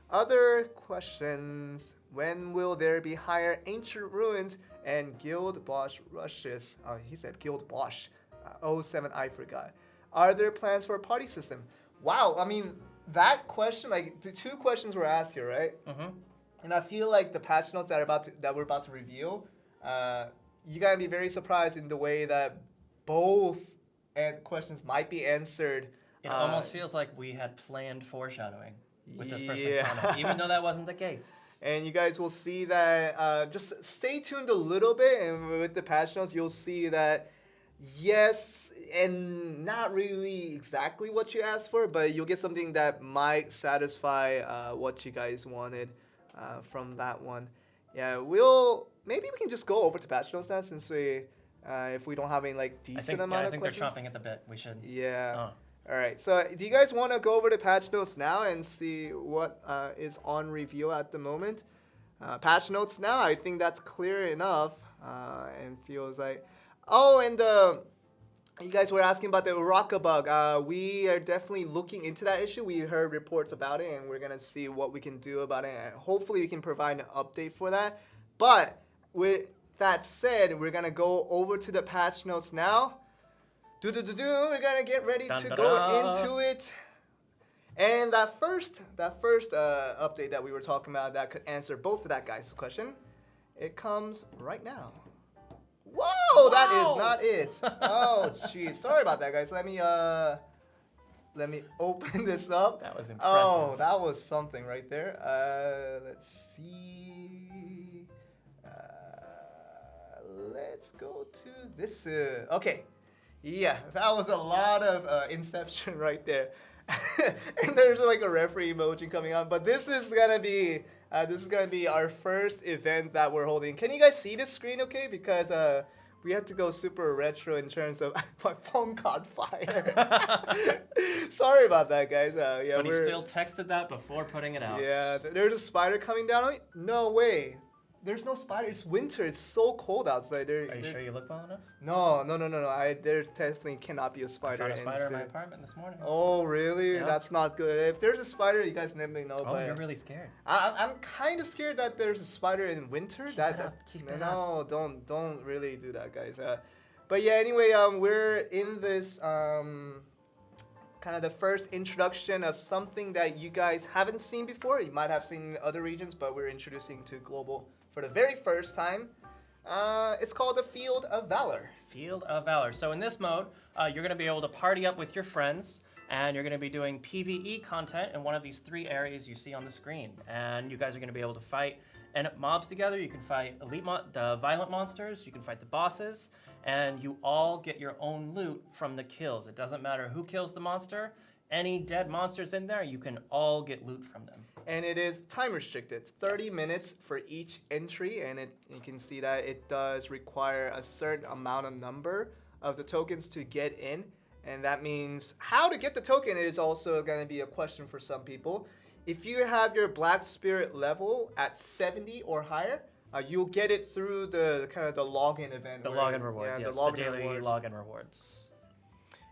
Other questions. When will there be higher ancient ruins and guild boss rushes? Oh, he said guild boss. 07, I forgot. Are there plans for a party system? Wow. I mean, that question, like the two questions were asked here, right? Mm-hmm. And I feel like the patch notes that we're about to reveal, you're gonna be very surprised in the way that both questions might be answered. It almost feels like we had planned foreshadowing with this person, Yeah. Tana, even though that wasn't the case. And you guys will see that, just stay tuned a little bit, and with the patch notes, you'll see that yes, and not really exactly what you asked for, but you'll get something that might satisfy what you guys wanted from that one. Yeah, maybe we can just go over to patch notes now, since if we don't have any like decent amount I of think questions. they're chomping at the bit. We should. Yeah. All right. So, do you guys want to go over the patch notes now and see what is on review at the moment? Patch notes now. I think that's clear enough, and feels like. Oh, and you guys were asking about the Uraka bug. We are definitely looking into that issue. We heard reports about it, and we're gonna see what we can do about it. And hopefully, we can provide an update for that. But with that said, we're gonna go over to the patch notes now. We're gonna get ready to go into it. And that first update that we were talking about that could answer both of that guy's question, it comes right now. Whoa, that is not it. Oh, jeez. Sorry about that, guys. Let me open this up. That was impressive. Oh, that was something right there. Let's see. Let's go to this. Okay. Yeah, that was a lot of Inception right there. And there's like a referee emoji coming on, but this is gonna be our first event that we're holding. Can you guys see this screen okay? Because we had to go super retro in terms of my phone caught fire. Sorry about that, guys. Yeah, But he still texted that before putting it out. Yeah, there's a spider coming down. No way. There's no spider. It's winter. It's so cold outside. Are you sure you look well enough? No. There definitely cannot be a I spider. found a spider in my apartment this morning. Oh, really? Yeah. That's not good. If there's a spider, you guys let me know. Oh, but you're really scared. I'm kind of scared that there's a spider in winter. Keep it No, don't really do that, guys. But yeah, anyway, we're in this kind of the first introduction of something that you guys haven't seen before. You might have seen in other regions, but we're introducing to global for the very first time. It's called the Field of Valor. Field of Valor. So in this mode, you're going to be able to party up with your friends, and you're going to be doing PvE content in one of these three areas you see on the screen. And you guys are going to be able to fight mobs together. You can fight the violent monsters. You can fight the bosses, and you all get your own loot from the kills. It doesn't matter who kills the monster. Any dead monsters in there, you can all get loot from them. And it is time restricted. It's 30 Yes. minutes for each entry, and you can see that it does require a certain amount of number of the tokens to get in. And that means how to get the token is also going to be a question for some people. If you have your Black Spirit level at 70 or higher, you'll get it through the kind of the login event. The login rewards, yes. The daily login rewards.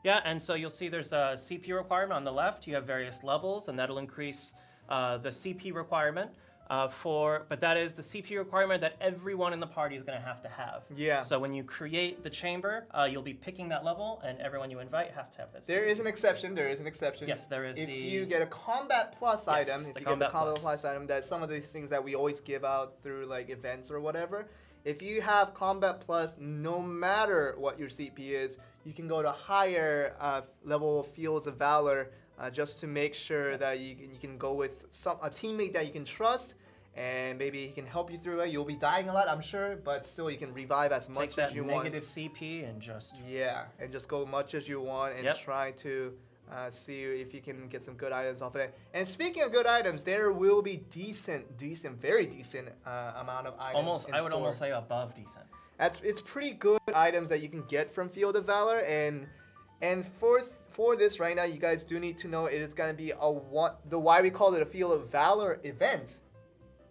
Yeah, and so you'll see there's a CP requirement on the left. You have various levels, and that'll increase the CP requirement but that is the CP requirement that everyone in the party is going to have. Yeah. So when you create the chamber, you'll be picking that level, and everyone you invite has to have this. There is an exception. Yes, there is. If you get a Combat Plus item, the Combat Plus item, that some of these things that we always give out through like events or whatever, if you have Combat Plus, no matter what your CP is, you can go to higher level Fields of Valor just to make sure that you can go with a teammate that you can trust, and maybe he can help you through it. You'll be dying a lot, I'm sure, but still you can revive as much as you want. Take that negative CP and just... Yeah, and just go much as you want and try to see if you can get some good items off of it. And speaking of good items, there will be very decent amount of items in I would store. almost say above decent. It's pretty good items that you can get from Field of Valor, and for this right now, you guys do need to know it is going to be the why we call it a Field of Valor event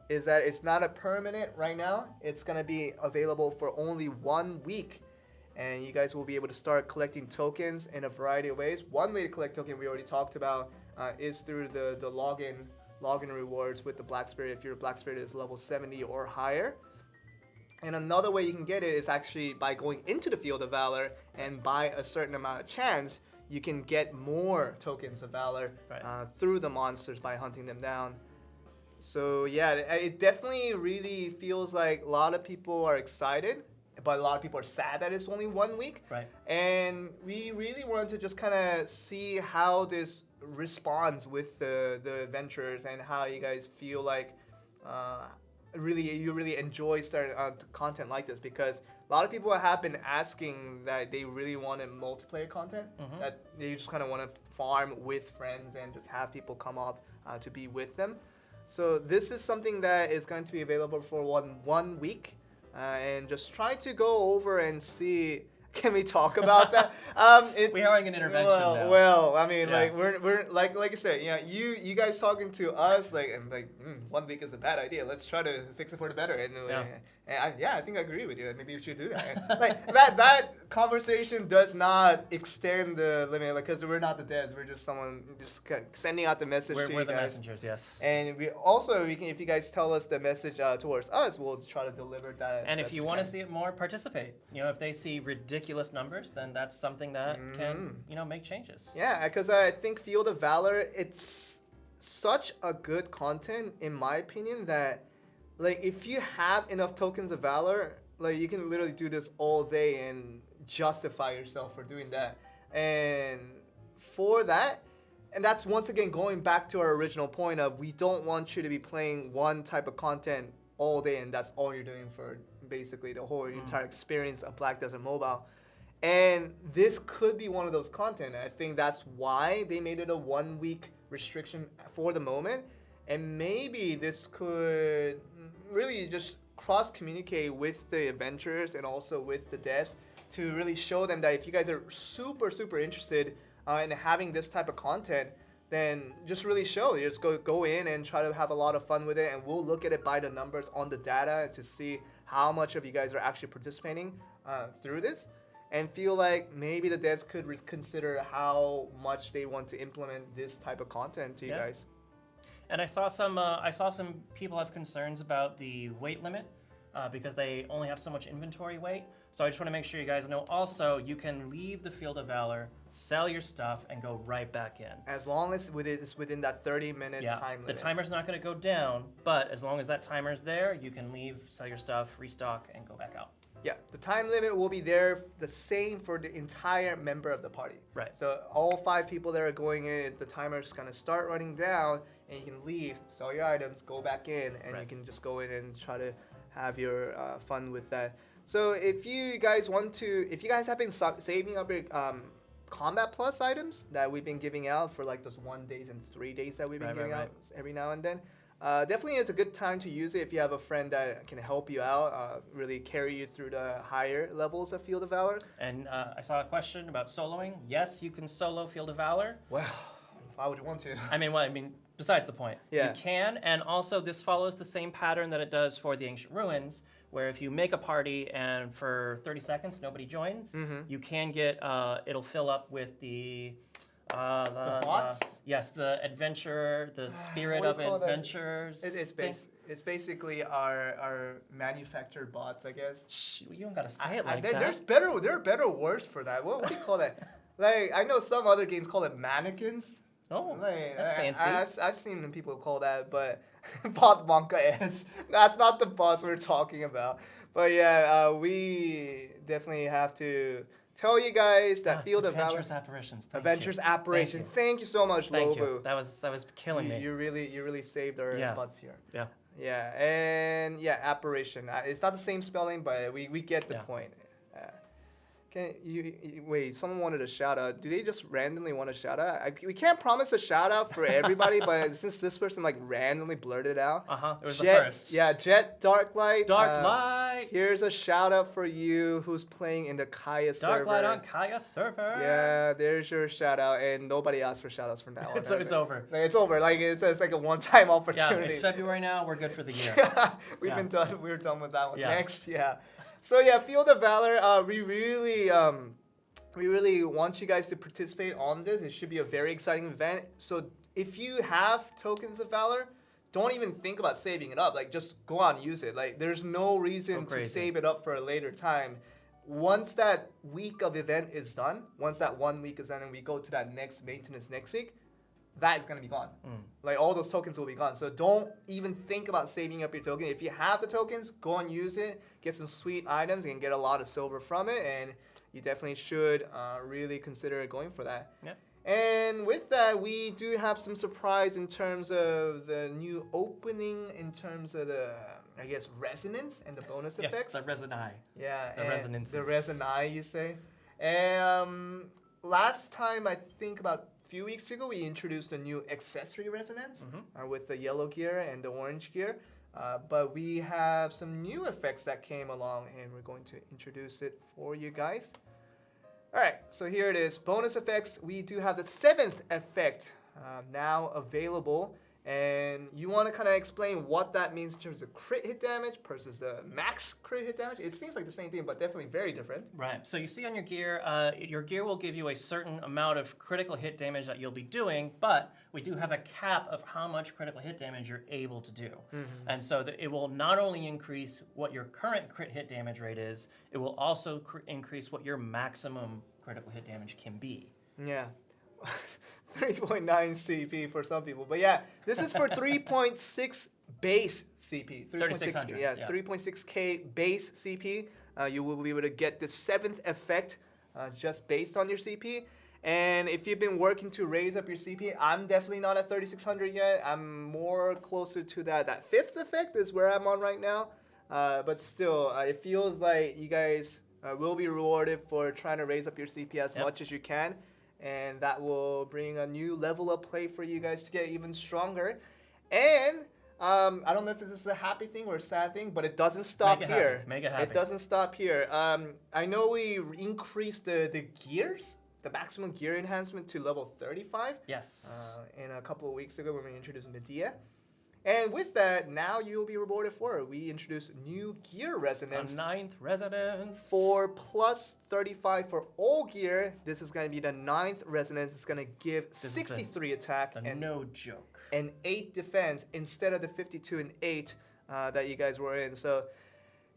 is that it's not a permanent right now. It's going to be available for only 1 week. And you guys will be able to start collecting tokens in a variety of ways. One way to collect tokens we already talked about is through the login rewards with the Black Spirit if your Black Spirit is level 70 or higher. And another way you can get it is actually by going into the Field of Valor and by a certain amount of chance, you can get more tokens of Valor through the monsters by hunting them down. So yeah, it definitely really feels like a lot of people are excited, but a lot of people are sad that it's only 1 week. Right. And we really wanted to just kind of see how this responds with the adventurers and how you guys feel like you really enjoy starting content like this, because a lot of people have been asking that they really wanted multiplayer content, that they just kind of want to farm with friends and just have people come up to be with them. So this is something that is going to be available for one week, and just try to go over and see. Can we talk about that? We are having an intervention now. Well, I mean, like we're like I said, you guys talking to us and 1 week is a bad idea. Let's try to fix it for the better. And I think I agree with you. Maybe we should do that. And, like that conversation does not extend the limit, because we're not the devs. We're just someone just sending out the message to you guys. We're the messengers, yes. And we can, if you guys tell us the message towards us, we'll try to deliver that. And if you want to see it more, participate. If they see ridiculous numbers, then that's something that can make changes. Yeah, because I think Field of Valor, it's such a good content in my opinion that like if you have enough tokens of Valor, like you can literally do this all day and justify yourself for doing that. And for that, and that's once again going back to our original point of we don't want you to be playing one type of content all day and that's all you're doing for basically the whole entire experience of Black Desert Mobile. And this could be one of those content. I think that's why they made it a 1 week restriction for the moment. And maybe this could really just cross-communicate with the adventurers and also with the devs to really show them that if you guys are super, super interested in having this type of content, then just really show. You just go in and try to have a lot of fun with it, and we'll look at it by the numbers on the data to see how much of you guys are actually participating through this. And feel like maybe the devs could consider how much they want to implement this type of content to you guys. And I saw some people have concerns about the weight limit because they only have so much inventory weight. So I just want to make sure you guys know. Also, you can leave the Field of Valor, sell your stuff, and go right back in. As long as it's within that 30-minute time limit. The timer's not going to go down, but as long as that timer's there, you can leave, sell your stuff, restock, and go back out. Yeah, the time limit will be there the same for the entire member of the party. Right. So all 5 people that are going in, the timer is going to start running down, and you can leave, sell your items, go back in, and you can just go in and try to have your fun with that. So if you guys have been saving up your Combat Plus items that we've been giving out for like those 1 days and 3 days that we've been giving out every now and then, definitely is a good time to use it if you have a friend that can help you out, really carry you through the higher levels of Field of Valor. And I saw a question about soloing. Yes, you can solo Field of Valor. Well, why would you want to? I mean, besides the point. Yeah. You can, and also this follows the same pattern that it does for the Ancient Ruins, where if you make a party and for 30 seconds nobody joins, you can get, it'll fill up with the bots? Yes, the adventure, the spirit of adventures. It's basically our manufactured bots, I guess. Shh, you don't gotta say it like that. There are better words for that. What do you call that? Like, I know some other games call it mannequins. Oh, like, that's fancy. I've seen people call that, but bot banca is. That's not the bots we're talking about. But yeah, we definitely have to tell you guys that Field of Valor. Adventures Apparitions. Adventures Apparitions. Thank you so much, Thank Lobu. you. That was killing me. You really saved our butts here. Yeah. Yeah, and Apparition. It's not the same spelling, but we get the point. Wait, someone wanted a shout out. Do they just randomly want a shout out? We can't promise a shout out for everybody, but since this person like randomly blurted out. It was Jet, the first. Yeah, Jet Darklight. Darklight. Here's a shout out for you who's playing in the Kaya server. Darklight on Kaya server. Yeah, there's your shout out, and nobody asked for shout outs from now on. It's over. It's over. Like it's like a one-time Yeah, opportunity. it's February now. We're good for the year. We've been done. We're done with that one. Yeah. Next, yeah. So yeah, Field of Valor. We really want you guys to participate on this. It should be a very exciting event. So if you have tokens of Valor, don't even think about saving it up. Like just go out and use it. Like there's no reason to save it up for a later time. Once that week of event is done, once that 1 week is done and we go to that next maintenance next week, that is going to be gone. Like all those tokens will be gone. So don't even think about saving up your token. If you have the tokens, go and use it. Get some sweet items and get a lot of silver from it. And you definitely should really consider going for that. Yeah. And with that, we do have some surprise in terms of the new opening, in terms of the, I guess, resonance and the bonus effects. Yes, the resonai. Yeah. The resonances. The resonai, you say. And last time, I think about a few weeks ago, we introduced a new accessory resonance with the yellow gear and the orange gear. But we have some new effects that came along, and we're going to introduce it for you guys. All right, so here it is. Bonus effects. We do have the 7th effect now available. And you want to kind of explain what that means in terms of crit hit damage versus the max crit hit damage? It seems like the same thing, but definitely very different. Right. So you see on your gear will give you a certain amount of critical hit damage that you'll be doing, but we do have a cap of how much critical hit damage you're able to do. And so it will not only increase what your current crit hit damage rate is, it will also increase what your maximum critical hit damage can be. Yeah. 3.9 CP for some people. But yeah, this is for 3.6 base CP. 3600. Yeah, 3.6k base CP. You will be able to get the 7th effect just based on your CP. And if you've been working to raise up your CP, I'm definitely not at 3600 yet. I'm more closer to that 5th effect is where I'm on right now. But still, it feels like you guys will be rewarded for trying to raise up your CP as much as you can. And that will bring a new level of play for you guys to get even stronger. And I don't know if this is a happy thing or a sad thing, but it doesn't stop here. Make it happy. It doesn't stop here. I know we increased the gears, the maximum gear enhancement to level 35. Yes. In a couple of weeks ago when we introduced Medea. And with that, now you'll be rewarded for it. We introduced new gear resonance. A 9th resonance. For plus 35 for all gear, this is going to be the 9th resonance. It's going to give 63 attack and no joke. And 8 defense instead of the 52 and 8 that you guys were in. So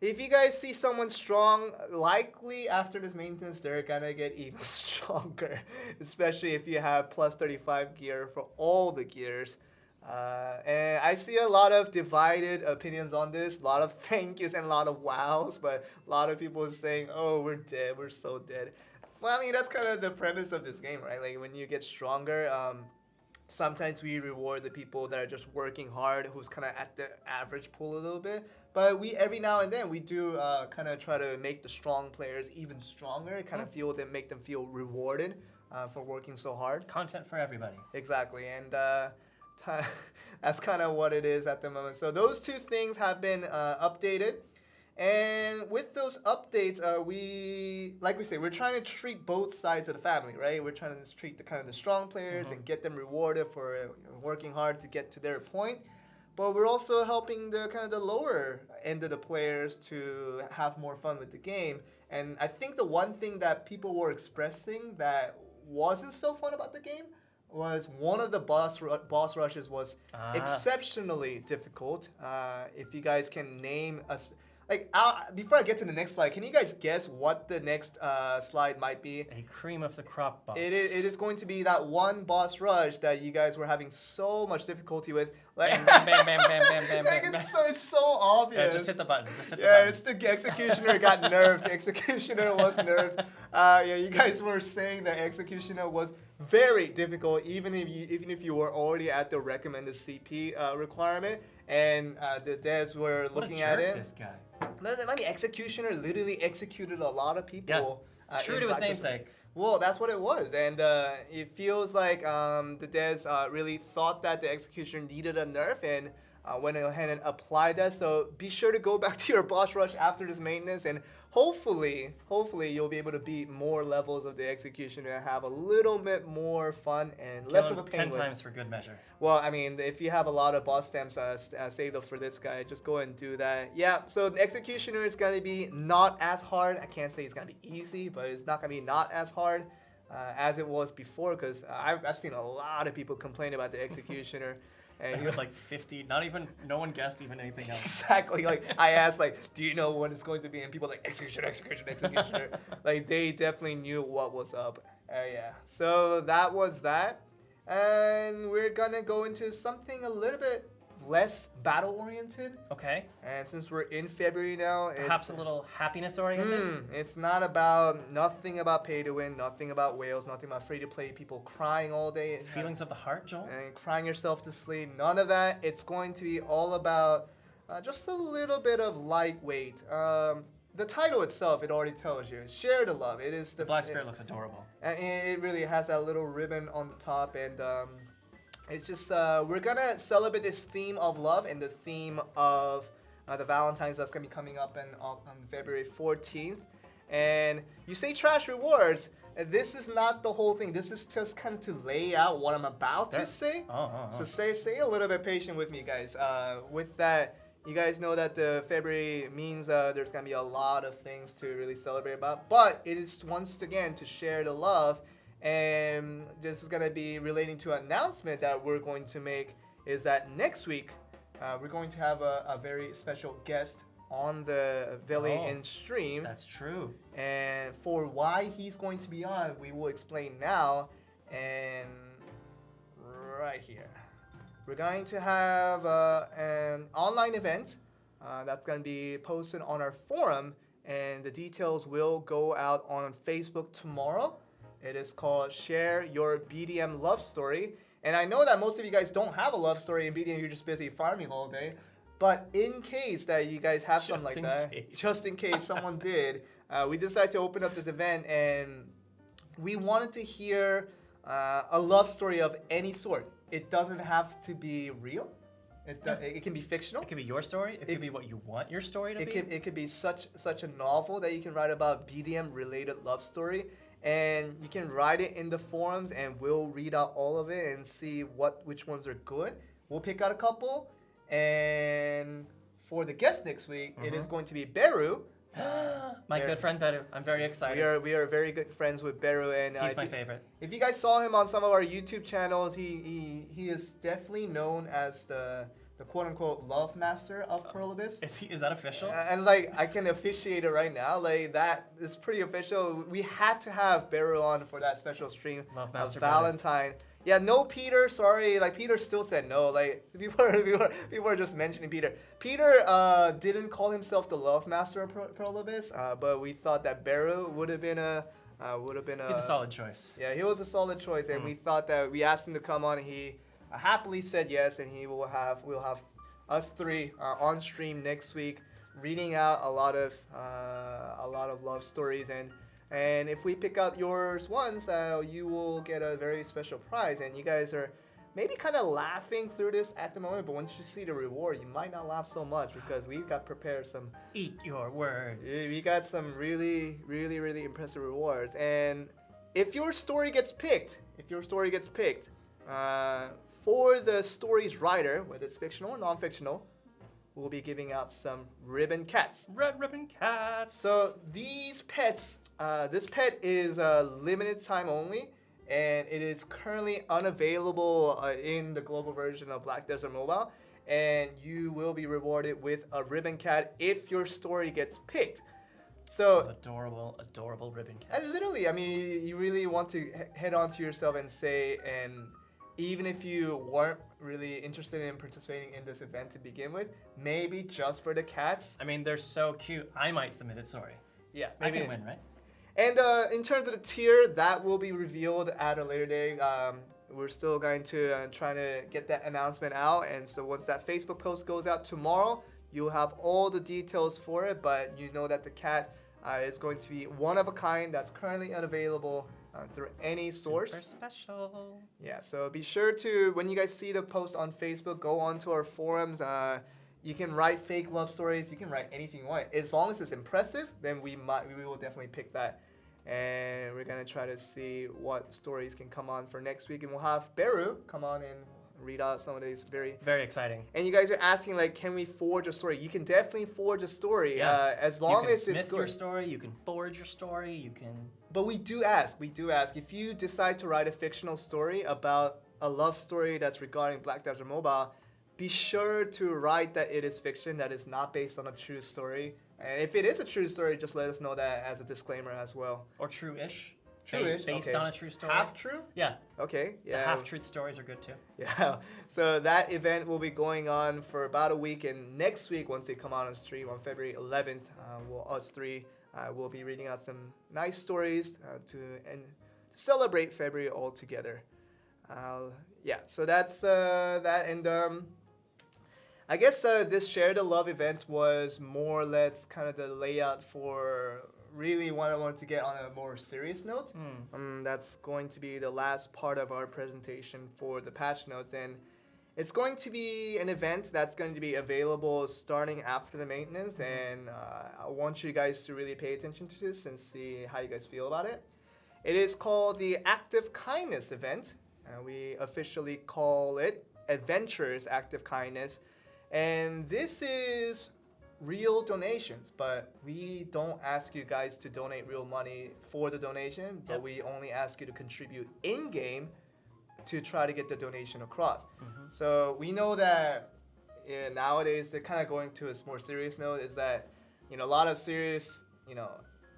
if you guys see someone strong, likely after this maintenance, they're going to get even stronger. Especially if you have plus 35 gear for all the gears. And I see a lot of divided opinions on this, a lot of thank yous and a lot of wows, but a lot of people are saying, oh, we're dead, we're so dead. Well, I mean, that's kind of the premise of this game, right? Like, when you get stronger, sometimes we reward the people that are just working hard, who's kind of at the average pool a little bit. But we, every now and then, we do kind of try to make the strong players even stronger, kind of feel them, make them feel rewarded for working so hard. Content for everybody. Exactly, and that's kind of what it is at the moment. So those two things have been updated, and with those updates, like we say, we're trying to treat both sides of the family, right? We're trying to treat the strong players and get them rewarded for working hard to get to their point, but we're also helping the the lower end of the players to have more fun with the game. And I think the one thing that people were expressing that wasn't so fun about the game was one of the boss rushes was exceptionally difficult. If you guys can name us, before I get to the next slide, can you guys guess what the next slide might be? A cream of the crop boss. It is going to be that one boss rush that you guys were having so much difficulty with. Bam, bam, bam, bam, bam, bam, bam, bam. It's so obvious. Yeah, just hit the button. Yeah, it's the executioner got nerfed. The executioner was nerfed. You guys were saying the executioner was very difficult, even if you were already at the recommended CP requirement, and the devs were looking at it. This guy. Executioner literally executed a lot of people. True in to his Black Desert. namesake. Well, that's what it was, and it feels like the devs really thought that the executioner needed a nerf and went ahead and applied that. So be sure to go back to your boss rush after this maintenance, and hopefully you'll be able to beat more levels of the executioner and have a little bit more fun and less of a pain. 10 with. times for good measure. Well, I mean, if you have a lot of boss stamps saved up for this guy, just go ahead and do that. Yeah, so the executioner is going to be not as hard. I can't say it's going to be easy, but it's not going to be not as hard as it was before, because I've seen a lot of people complain about the executioner. And He was like 50, no one guessed even anything else. Exactly. Like, I asked, like, do you know what it's going to be? And people like, executioner. Like, they definitely knew what was up. Yeah. So that was that. And we're going to go into something a little bit less battle-oriented. Okay. And since we're in February now, Perhaps a little happiness-oriented? it's not nothing about pay to win, nothing about whales, nothing about free-to-play people crying all day. Feelings of the heart, Joel? And crying yourself to sleep. None of that. It's going to be all about just a little bit of lightweight. The title itself, it already tells you. Share the love. It is The Black Spirit looks adorable. And it really has that little ribbon on the top, and it's just we're gonna celebrate this theme of love and the theme of the Valentine's that's gonna be coming up on February 14th. And you say trash rewards. And this is not the whole thing. This is just kind of to lay out what I'm about to say. So stay a little bit patient with me, guys. With that, you guys know that the February means there's gonna be a lot of things to really celebrate about. But it is once again to share the love. And this is going to be relating to an announcement that we're going to make, is that next week we're going to have a very special guest on the Velia Inn stream. That's true. And for why he's going to be on, we will explain now. And right here, we're going to have an online event that's going to be posted on our forum, and the details will go out on Facebook tomorrow. It is called Share Your BDM Love Story. And I know that most of you guys don't have a love story in BDM, you're just busy farming all day. But in case that you guys have something like that, just in case someone did, we decided to open up this event, and we wanted to hear a love story of any sort. It doesn't have to be real. It can be fictional. It could be your story. It could be what you want your story to be. It could be such a novel that you can write about BDM-related love story. And you can write it in the forums, and we'll read out all of it and see which ones are good. We'll pick out a couple. And for the guest next week, it is going to be Beru. My good friend Beru. I'm very excited. We are very good friends with Beru, and he's my favorite. If you guys saw him on some of our YouTube channels, he is definitely known as the quote-unquote love master of Pearl Abyss. Is that official? And like, I can officiate it right now. Like, that is pretty official. We had to have Beryl on for that special stream Love Master of Valentine. Yeah, no Peter, sorry. Like, Peter still said no. Like, people are just mentioning Peter. Peter didn't call himself the love master of Pearl Abyss, but we thought that Beryl would have been a He's a solid choice. Yeah, he was a solid choice, and we thought that we asked him to come on, and he happily said yes, and we'll have us three on stream next week, reading out a lot of love stories, and if we pick out yours once, you will get a very special prize. And you guys are maybe kind of laughing through this at the moment, but once you see the reward, you might not laugh so much, because we've got prepared some. Eat your words. We got some really impressive rewards, and if your story gets picked. For the story's writer, whether it's fictional or non-fictional, we'll be giving out some ribbon cats. Red ribbon cats. So these pets, this pet is limited time only, and it is currently unavailable in the global version of Black Desert Mobile, and you will be rewarded with a ribbon cat if your story gets picked. So those adorable ribbon cats. Literally, I mean, you really want to head on to yourself and say, and even if you weren't really interested in participating in this event to begin with, maybe just for the cats. I mean, they're so cute. I might submit a story. Yeah, maybe. I can win, right? And in terms of the tier, that will be revealed at a later date. We're still going to try to get that announcement out. And so once that Facebook post goes out tomorrow, you'll have all the details for it. But you know that the cat It's going to be one of a kind that's currently unavailable through any source. Super special. Yeah, so be sure to, when you guys see the post on Facebook, go onto our forums. You can write fake love stories. You can write anything you want. As long as it's impressive, then we will definitely pick that. And we're going to try to see what stories can come on for next week. And we'll have Beru come on and read out some of these very exciting. And you guys are asking, like, can we forge a story? You can definitely forge a story, as long as it's good. You can smith your story, you can forge your story, you can... But we do ask, if you decide to write a fictional story about a love story that's regarding Black Desert Mobile, be sure to write that it is fiction, that is not based on a true story. And if it is a true story, just let us know that as a disclaimer as well. Or true-ish. True-ish, Based okay. on a true story. Half true? Yeah. Okay, yeah. The half-truth stories are good too. Yeah, so that event will be going on for about a week, and next week, once they come out on stream on February 11th, us three will be reading out some nice stories to celebrate February all together. Yeah, so that's that, and I guess this Share the Love event was more or less kind of the layout for really what I wanted to get on a more serious note. That's going to be the last part of our presentation for the patch notes, and it's going to be an event that's going to be available starting after the maintenance, and I want you guys to really pay attention to this and see how you guys feel about it. It is called the Active Kindness event. We officially call it Adventures Active Kindness, and this is real donations, but we don't ask you guys to donate real money for the donation, but we only ask you to contribute in-game to try to get the donation across. So we know that nowadays they're kind of going to a more serious note, is that a lot of serious,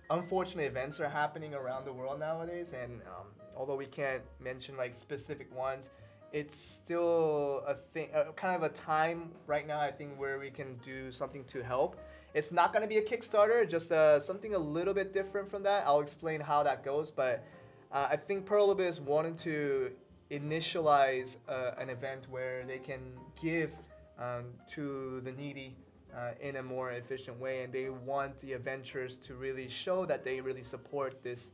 unfortunate events are happening around the world nowadays, and although we can't mention like specific ones, it's still a thing, kind of a time right now, I think, where we can do something to help. It's not going to be a Kickstarter, just something a little bit different from that. I'll explain how that goes, but I think Pearl Abyss wanted to initialize an event where they can give to the needy in a more efficient way, and they want the adventurers to really show that they really support this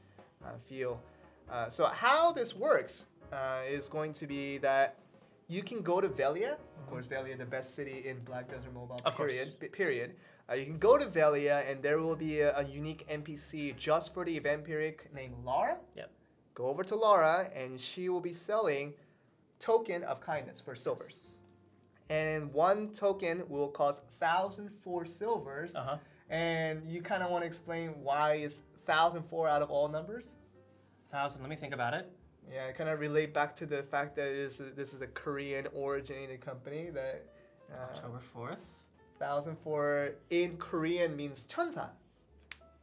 field. So how this works is going to be that you can go to Velia. Of course, Velia, the best city in Black Desert Mobile, period. You can go to Velia, and there will be a unique NPC just for the event period named Laura. Yep. Go over to Laura, and she will be selling token of kindness for silvers. And one token will cost 1,004 silvers. And you kind of want to explain why it's 1,004 out of all numbers? 1,000, let me think about it. Yeah, I kind of relate back to the fact that this is a Korean originated company that... October 4th. 1,004 in Korean means 천사.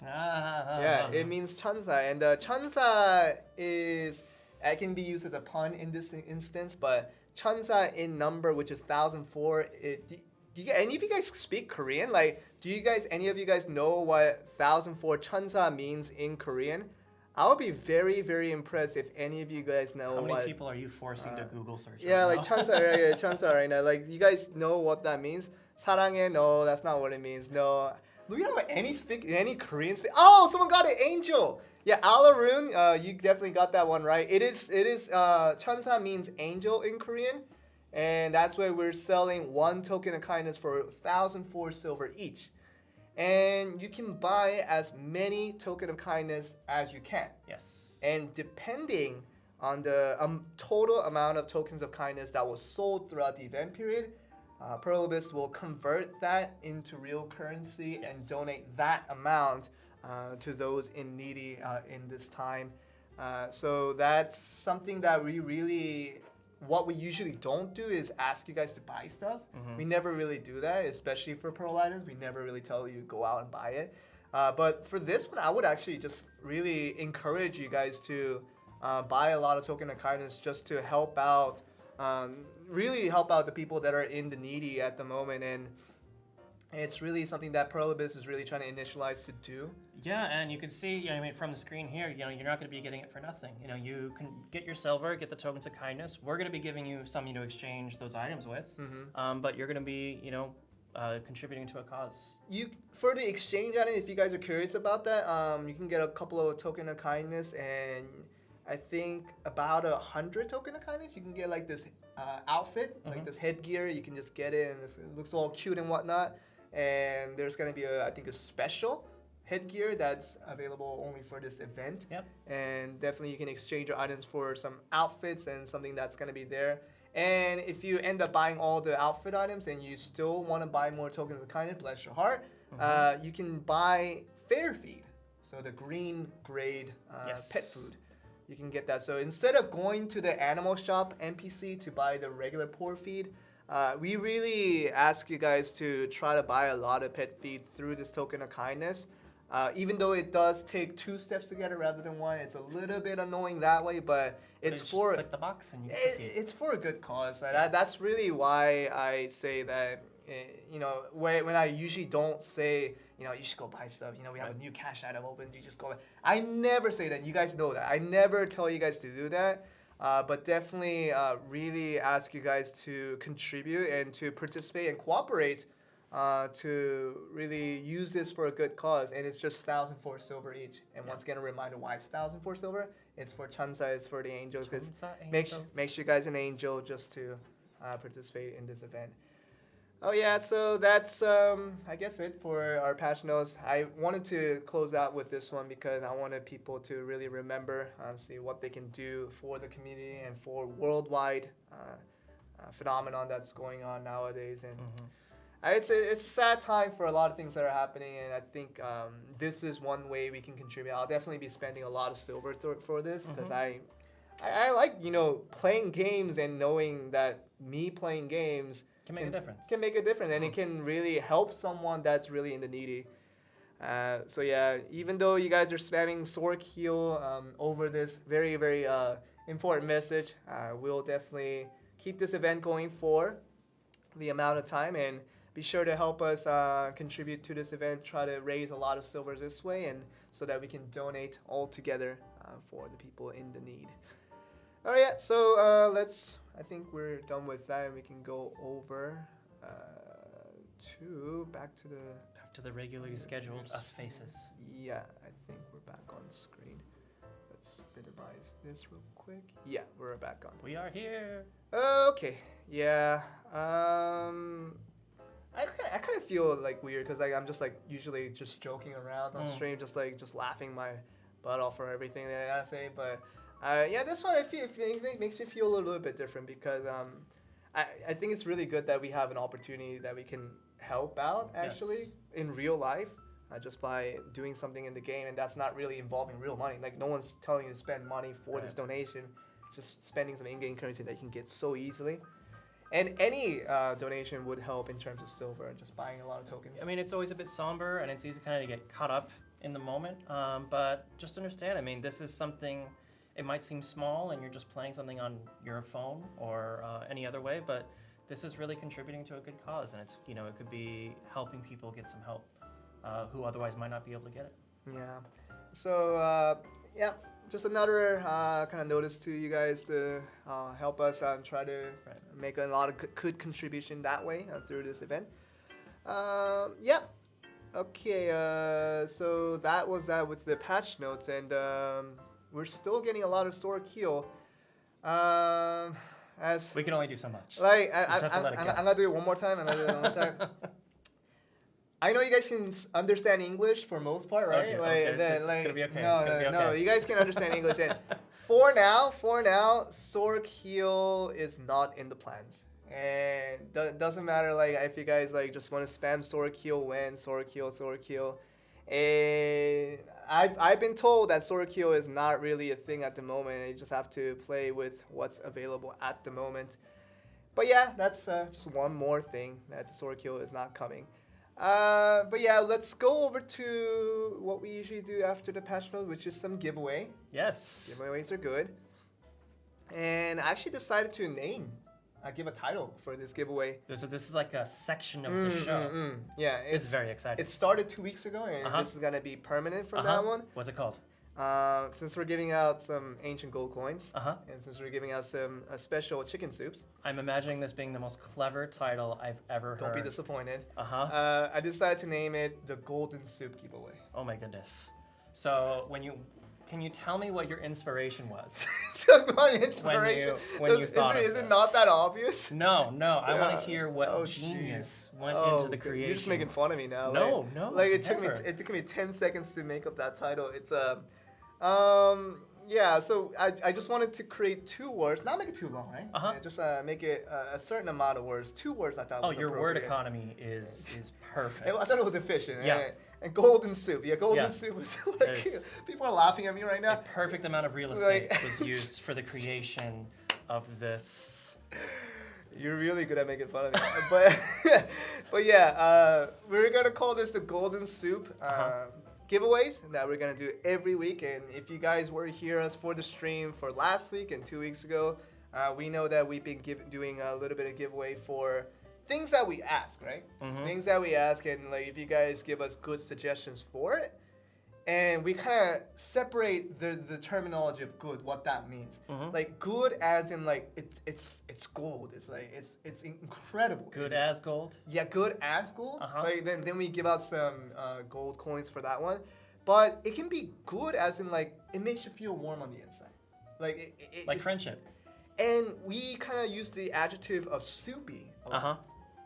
Yeah, it means 천사. And 천사 can be used as a pun in this instance, but 천사 in number, which is 1,004, any of you guys speak Korean? Like, any of you guys know what 1,004 천사 means in Korean? I would be very, very impressed if any of you guys know How many what... people are you forcing to Google search? Yeah, right like now? 천사 right now. Like, you guys know what that means? 사랑해? No, that's not what it means. No. We don't have any Korean speak. Oh, someone got it. Angel. Yeah, Alarun, you definitely got that one right. It is 천사 means angel in Korean. And that's why we're selling one token of kindness for 1,004 silver each. And you can buy as many token of kindness as you can. Yes. And depending on the total amount of tokens of kindness that was sold throughout the event period, Pearl Abyss will convert that into real currency and donate that amount to those in needy in this time. So that's something that we really... What we usually don't do is ask you guys to buy stuff. We never really do that, especially for Pearl items. We never really tell you to go out and buy it. But for this one, I would actually just really encourage you guys to buy a lot of token of kindness just to help out, really help out the people that are in the needy at the moment. And it's really something that Pearl Abyss is really trying to initialize to do. Yeah, and you can see, from the screen here, you're not going to be getting it for nothing. You can get your silver, get the tokens of kindness. We're going to be giving you some, to exchange those items with. But you're going to be, contributing to a cause. You for the exchange item, if you guys are curious about that, you can get a couple of token of kindness, and I think about 100 token of kindness. You can get like this outfit, like this headgear. You can just get it, and it looks all cute and whatnot. And there's gonna be I think a special headgear that's available only for this event. Yep. And definitely you can exchange your items for some outfits and something that's gonna be there. And if you end up buying all the outfit items and you still want to buy more tokens of kindness, bless your heart, you can buy fair feed. So the green grade pet food. You can get that. So instead of going to the animal shop NPC to buy the regular poor feed, we really ask you guys to try to buy a lot of pet feed through this token of kindness. Even though it does take 2 steps to get it rather than 1, it's a little bit annoying that way, but it's for click the box and it's for a good cause. That's really why I say that. When I usually don't say, you should go buy stuff. We have a new cash item open. You just go. I never say that. You guys know that. I never tell you guys to do that. But definitely really ask you guys to contribute and to participate and cooperate to really use this for a good cause. And it's just 1,004 silver each. And once again, a reminder why it's 1,004 silver. It's for Chansa, it's for the angels. Because make sure you guys an angel just to participate in this event. Oh yeah, so that's I guess it for our patch notes. I wanted to close out with this one because I wanted people to really remember and see what they can do for the community and for worldwide phenomenon that's going on nowadays. And it's a sad time for a lot of things that are happening, and I think this is one way we can contribute. I'll definitely be spending a lot of silver for this because I like playing games and knowing that me playing games can make a difference. Can make a difference, and it can really help someone that's really in the needy. So yeah, even though you guys are spamming Sword Heal over this very, very important message, we'll definitely keep this event going for the amount of time, and be sure to help us contribute to this event, try to raise a lot of silvers this way, and so that we can donate all together for the people in the need. All right, so I think we're done with that, and we can go over back to the regularly scheduled us faces. Yeah, I think we're back on screen. Let's minimize this real quick. Yeah, we're back on. We are here. Okay. Yeah. I kind of feel like weird because I'm just usually just joking around on stream, just laughing my butt off for everything that I say, but. This one it makes me feel a little bit different because I think it's really good that we have an opportunity that we can help out actually in real life just by doing something in the game, and that's not really involving real money. Like no one's telling you to spend money for this donation. It's just spending some in-game currency that you can get so easily. And any donation would help in terms of silver and just buying a lot of tokens. I mean, it's always a bit somber and it's easy kind of to get caught up in the moment. But just understand, I mean, this is something. It might seem small and you're just playing something on your phone or any other way, but this is really contributing to a good cause, and it's it could be helping people get some help who otherwise might not be able to get it. Yeah. So just another kind of notice to you guys to help us try to make a lot of good contribution that way through this event. Okay. So that was that with the patch notes, and. We're still getting a lot of Sword Heal. As we can only do so much. I'm gonna do it one more time. I know you guys can understand English for most part, right? Okay. It's gonna be okay. No, you guys can understand English. And for now, Sword Heal is not in the plans. And doesn't matter if you guys just want to spam Sword Heal when Sword Heal. And I've been told that Sword Heal is not really a thing at the moment. You just have to play with what's available at the moment. But yeah, that's just one more thing that the Sword Heal is not coming. But yeah, let's go over to what we usually do after the patch note, which is some giveaway. Yes. Giveaways are good. And I actually decided to give a title for this giveaway. So this is like a section of the show. Yeah, it's very exciting. It started 2 weeks ago, and this is gonna be permanent from that one. What's it called? Since we're giving out some ancient gold coins, Uh-huh. and since we're giving out some special chicken soups, I'm imagining this being the most clever title I've ever heard. don't be disappointed. Uh-huh. I decided to name it the Golden Soup Giveaway. Oh my goodness. So can you tell me what your inspiration was? So my inspiration. when you thought of is it this? not that obvious? No, I want Yeah. to hear what Oh, genius jeez. went Oh, into the creation. You're just making fun of me now. No, like, no, Like never. it took me 10 seconds to make up that title. It's yeah. So I just wanted to create 2 words, not make it too long, right? Uh-huh. Yeah, just make it a certain amount of words. 2 words I thought. Oh, was your word appropriate. economy is perfect. I thought it was efficient. Yeah. And golden soup. Yeah, golden Yeah. soup was like There's- people are laughing at me right A now. perfect amount of real estate Like- was used for the creation of this. You're really good at making fun of me. but yeah, we're gonna call this the golden soup giveaways that we're gonna do every week. And if you guys were here us for the stream for last week and 2 weeks ago, we know that we've been doing a little bit of giveaway for things that we ask, right? Mhm. Things that we ask, and like if you guys give us good suggestions for it, and we kind of separate the terminology of good, what that means. Mhm. Like good as in like it's gold. It's like it's incredible. Good It's- as gold. yeah, good as gold. Uh-huh. Like then we give out some gold coins for that one, but it can be good as in like it makes you feel warm on the inside, like Like it's- friendship. And we kind of use the adjective of soupy. a lot. Uh-huh.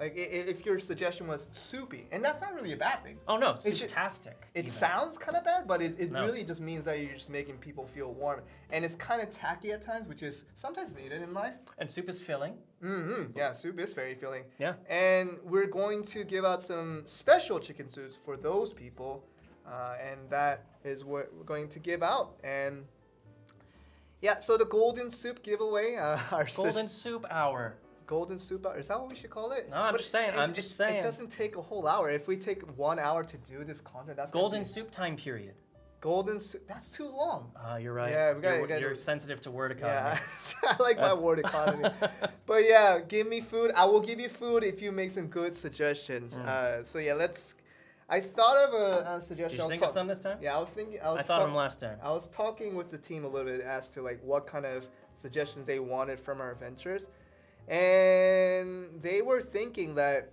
Like if your suggestion was soupy, and that's not really a bad thing. Oh no, It's ju- fantastic. It sounds kind of bad, but it No. really just means that you're just making people feel warm, and it's kind of tacky at times, which is sometimes needed in life. And soup is filling. Yeah, soup is very filling. Yeah. And we're going to give out some special chicken soups for those people, and that is what we're going to give out. And yeah, so the golden soup giveaway, our Golden soup hour. golden soup hour, is that what we should call it? No, I'm But just saying, I'm just saying. It doesn't take a whole hour. If we take 1 hour to do this content, that's gonna Golden be- soup time period. golden soup. That's too long. You're right. Yeah, we gotta- you're sensitive to word Yeah, economy. I like my word economy. But yeah, give me food. I will give you food if you make some good suggestions. So yeah, I thought of a suggestion. Did you think of some this time? Yeah, I was thinking. I thought of them last time. I was talking with the team a little bit as to like what kind of suggestions they wanted from our adventures, and they were thinking that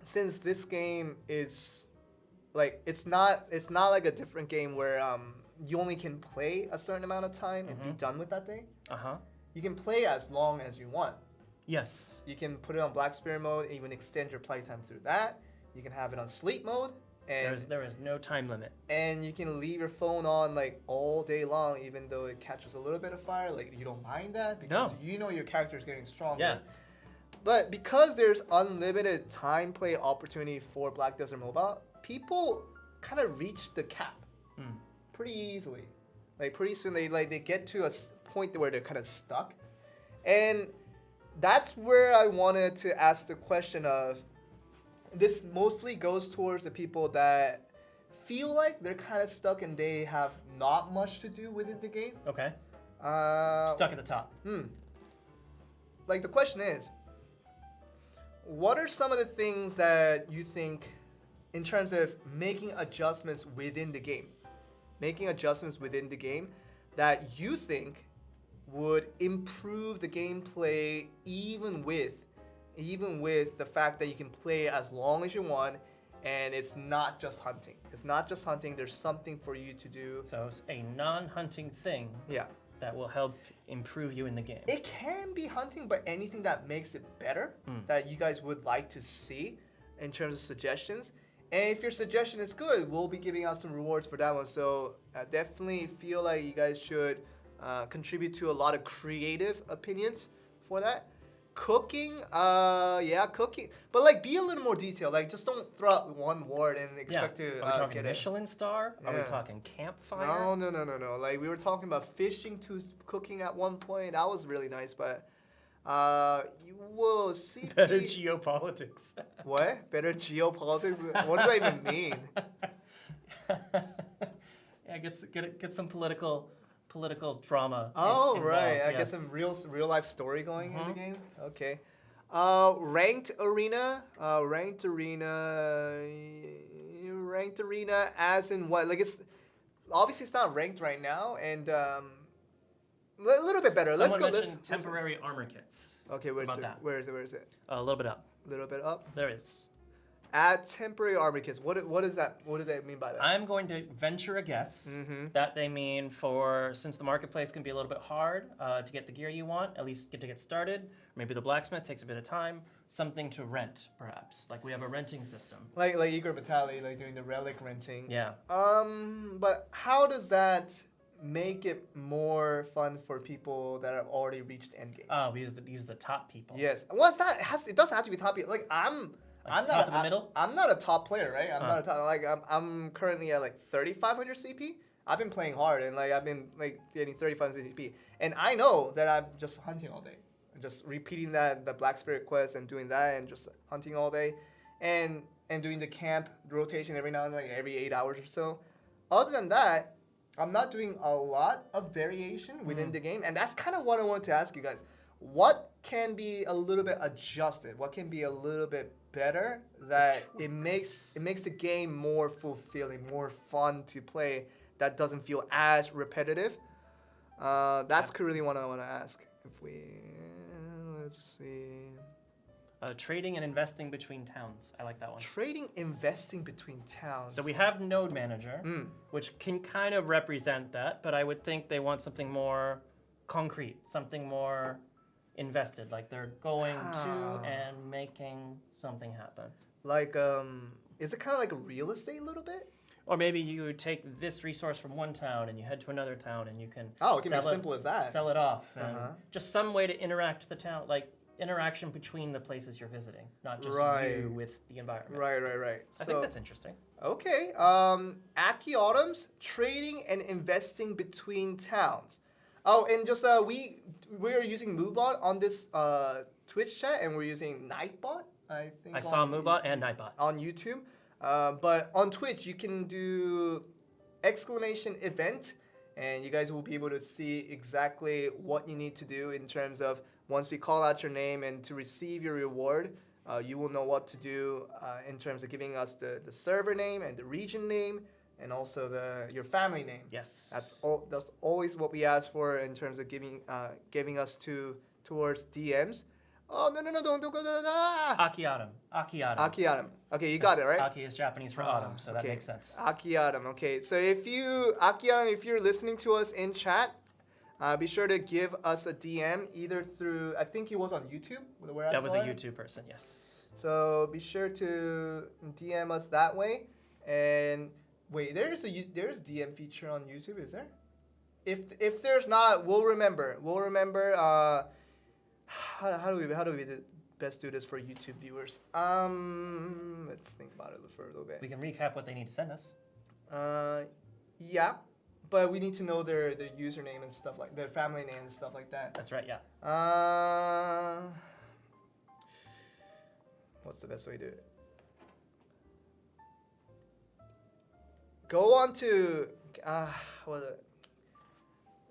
since this game is like it's not like a different game where you only can play a certain amount of time and be done with that day. Uh-huh. You can play as long as you want. Yes. You can put it on Black Spirit mode, even extend your playtime through that. You can have it on sleep mode, and There is no time limit. and you can leave your phone on like all day long, even though it catches a little bit of fire. Like you don't mind that because No. you know your character is getting stronger. Yeah. But because there's unlimited time play opportunity for Black Desert Mobile, people kind of reach the cap pretty easily. Like pretty soon they get to a point where they're kind of stuck, and that's where I wanted to ask the question of. This mostly goes towards the people that feel like they're kind of stuck and they have not much to do within the game. Okay. Uh, Stuck at the top. Like the question is, what are some of the things that you think, in terms of making adjustments within the game, that you think would improve the gameplay, even with the fact that you can play as long as you want, and it's not just hunting. There's something for you to do. So it's a non-hunting thing Yeah. that will help improve you in the game. It can be hunting, but anything that makes it better that you guys would like to see in terms of suggestions. And if your suggestion is good, we'll be giving out some rewards for that one. So I definitely feel like you guys should contribute to a lot of creative opinions for that. Cooking, cooking. But like be a little more detailed. Like just don't throw out one word and expect to Are we talking get Michelin star? Are we Yeah. talking campfire? it. No. Like we were talking about fishing to cooking at one point. That was really nice, but you will see. Better geopolitics. What? Better geopolitics? What does that even mean? Yeah, get some political drama. Oh, involved, right. I yes. get some real life story going in the game. Okay. Ranked arena. Ranked arena. As in what? Like obviously it's not ranked right now, and a little bit better. Someone Let's go. mentioned temporary armor kits. Okay, where's About it? that? Where is it? Where is it? A little bit up. A little bit up. There it is. Add temporary armor kits. What is that? What do they mean by that? I'm going to venture a guess that they mean since the marketplace can be a little bit hard to get the gear you want, at least get started. Maybe the blacksmith takes a bit of time. Something to rent, perhaps. Like we have a renting system. Like Igor Vitali, like doing the relic renting. Yeah. But how does that make it more fun for people that have already reached endgame? Oh, these are the top people. Yes. Well, it's not. It doesn't have to be top people. Like I'm Like not top of the middle? I'm not a top player, right? I'm not a top. Like I'm currently at like 3,500 CP. I've been playing hard and like I've been like getting 3,500 CP, and I know that I'm just hunting all day, just repeating the Black Spirit quest and doing that and just hunting all day, and doing the camp rotation every now and then, like every 8 hours or so. Other than that, I'm not doing a lot of variation within the game, and that's kind of what I wanted to ask you guys. What can be a little bit adjusted? What can be a little bit better that it makes the game more fulfilling, more fun to play, that doesn't feel as repetitive? That's really what I want to ask. If we let's see. Trading and investing between towns. I like that one. Trading, investing between towns. So we have Node Manager, which can kind of represent that, but I would think they want something more concrete, something more invested, like they're going to and making something happen. Like, is it kind of like a real estate a little bit? Or maybe you take this resource from one town and you head to another town and you can it can be as simple as that. Sell it off. And just some way to interact with the town, like interaction between the places you're visiting, not just you with the environment. Right. I think that's interesting. Okay. Aki Autumns, trading and investing between towns. Oh, and just we're using Moobot on this Twitch chat, and we're using Nightbot. I think I saw Moobot and Nightbot on YouTube. But on Twitch, you can do !event, and you guys will be able to see exactly what you need to do in terms of once we call out your name and to receive your reward, you will know what to do in terms of giving us the server name and the region name and also your family name. Yes. That's always what we ask for in terms of giving us towards DMs. Oh, no, don't go. Aki Autumn. Okay, you got it, right? Aki is Japanese for autumn, so that makes sense. Aki Autumn. Okay, so if you're listening to us in chat, be sure to give us a DM either through, I think he was on YouTube. That was a YouTube person, yes. So be sure to DM us that way. And wait, there's DM feature on YouTube, is there? If there's not, we'll remember. How do we best do this for YouTube viewers? Let's think about it for a little bit. We can recap what they need to send us. Yeah, but we need to know their username and stuff like their family name and stuff like that. That's right, yeah. What's the best way to do it? Go on to what is it?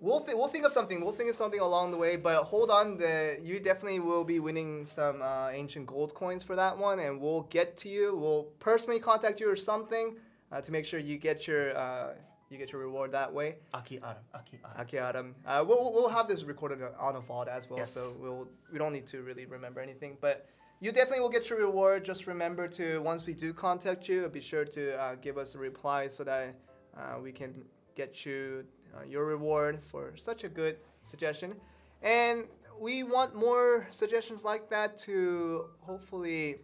We'll think of something. We'll think of something along the way. But hold on, you definitely will be winning some ancient gold coins for that one, and we'll get to you. We'll personally contact you or something to make sure you get your reward that way. Aki Autumn. We'll have this recorded on a VOD as well, yes. So we don't need to really remember anything. But you definitely will get your reward. Just remember to, once we do contact you, be sure to give us a reply so that we can get you your reward for such a good suggestion. And we want more suggestions like that to hopefully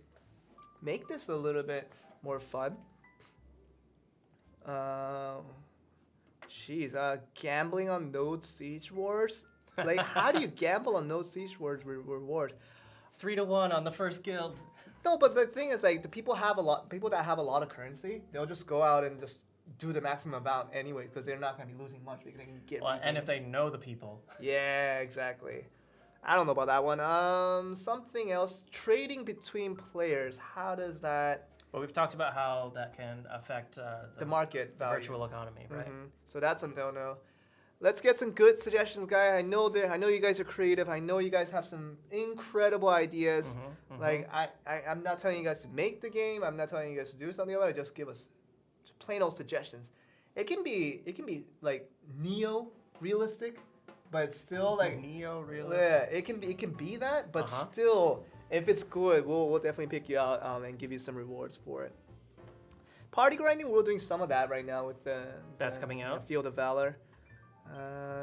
make this a little bit more fun. Gambling on Node Siege Wars? Like, how do you gamble on Node Siege Wars rewards? 3-1 on the first guild. No, but the thing is, like, people that have a lot of currency, they'll just go out and just do the maximum amount anyway, because they're not going to be losing much because they can get. Well, and if they know the people. Yeah, exactly. I don't know about that one. Something else. Trading between players. How does that? Well, we've talked about how that can affect the market value, virtual economy, right? Mm-hmm. So that's a no-no. Let's get some good suggestions, guys. I know you guys are creative. I know you guys have some incredible ideas. Like I'm not telling you guys to make the game. I'm not telling you guys to do something about it. Just give us plain old suggestions. it can be like neo-realistic, but still like Neo-realistic. yeah, it can be that, but still, if it's good, we'll definitely pick you out and give you some rewards for it. Party grinding, we're doing some of that right now with That's coming out? the Field of Valor.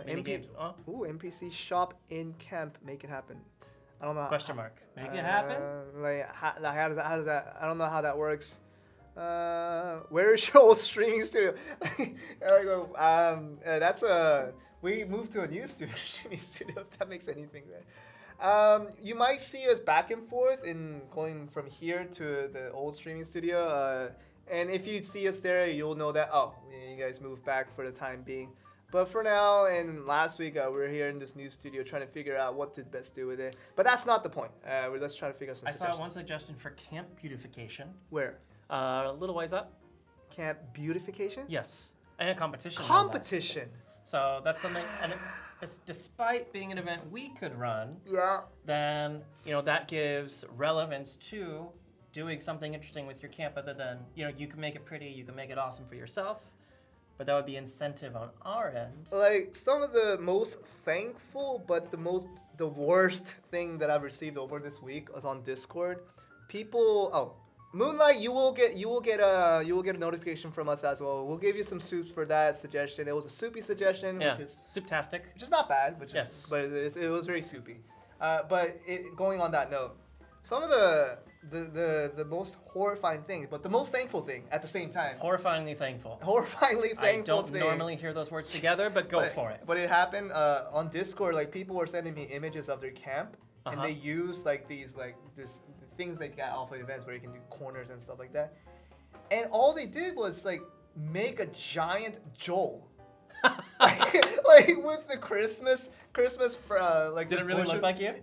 Mini games. Oh. NPC shop in camp, make it happen. I don't know. Question mark. Make it happen? How does that? I don't know how that works. Where is your old streaming studio? There we go. That's we moved to a new streaming studio. If that makes anything there. You might see us back and forth in going from here to the old streaming studio. And if you see us there, you'll know that you guys moved back for the time being. But for now, and last week, we're here in this new studio trying to figure out what to best do with it. But that's not the point. We're just trying to figure out some suggestions. I saw one suggestion for camp beautification. Where? A little ways up. Camp beautification? Yes. And a competition. Competition! So that's something, and despite being an event we could run, then, that gives relevance to doing something interesting with your camp other than, you can make it pretty, you can make it awesome for yourself. But that would be incentive on our end. Like, some of the most thankful, but the worst thing that I've received over this week was on Discord. People, Moonlight, you will get a notification from us as well. We'll give you some soups for that suggestion. It was a soupy suggestion, Yeah, which is souptastic. which is not bad, but Yes. but it was very soupy. But going on that note, some of the most horrifying thing, but the most thankful thing at the same time. Horrifyingly thankful. Horrifyingly thankful I don't normally hear those words together, but go for it. But it happened on Discord. Like, people were sending me images of their camp, and they used like these things they get off of events where you can do corners and stuff like that. And all they did was like make a giant Joel. like with the Christmas like. Did it really look like you?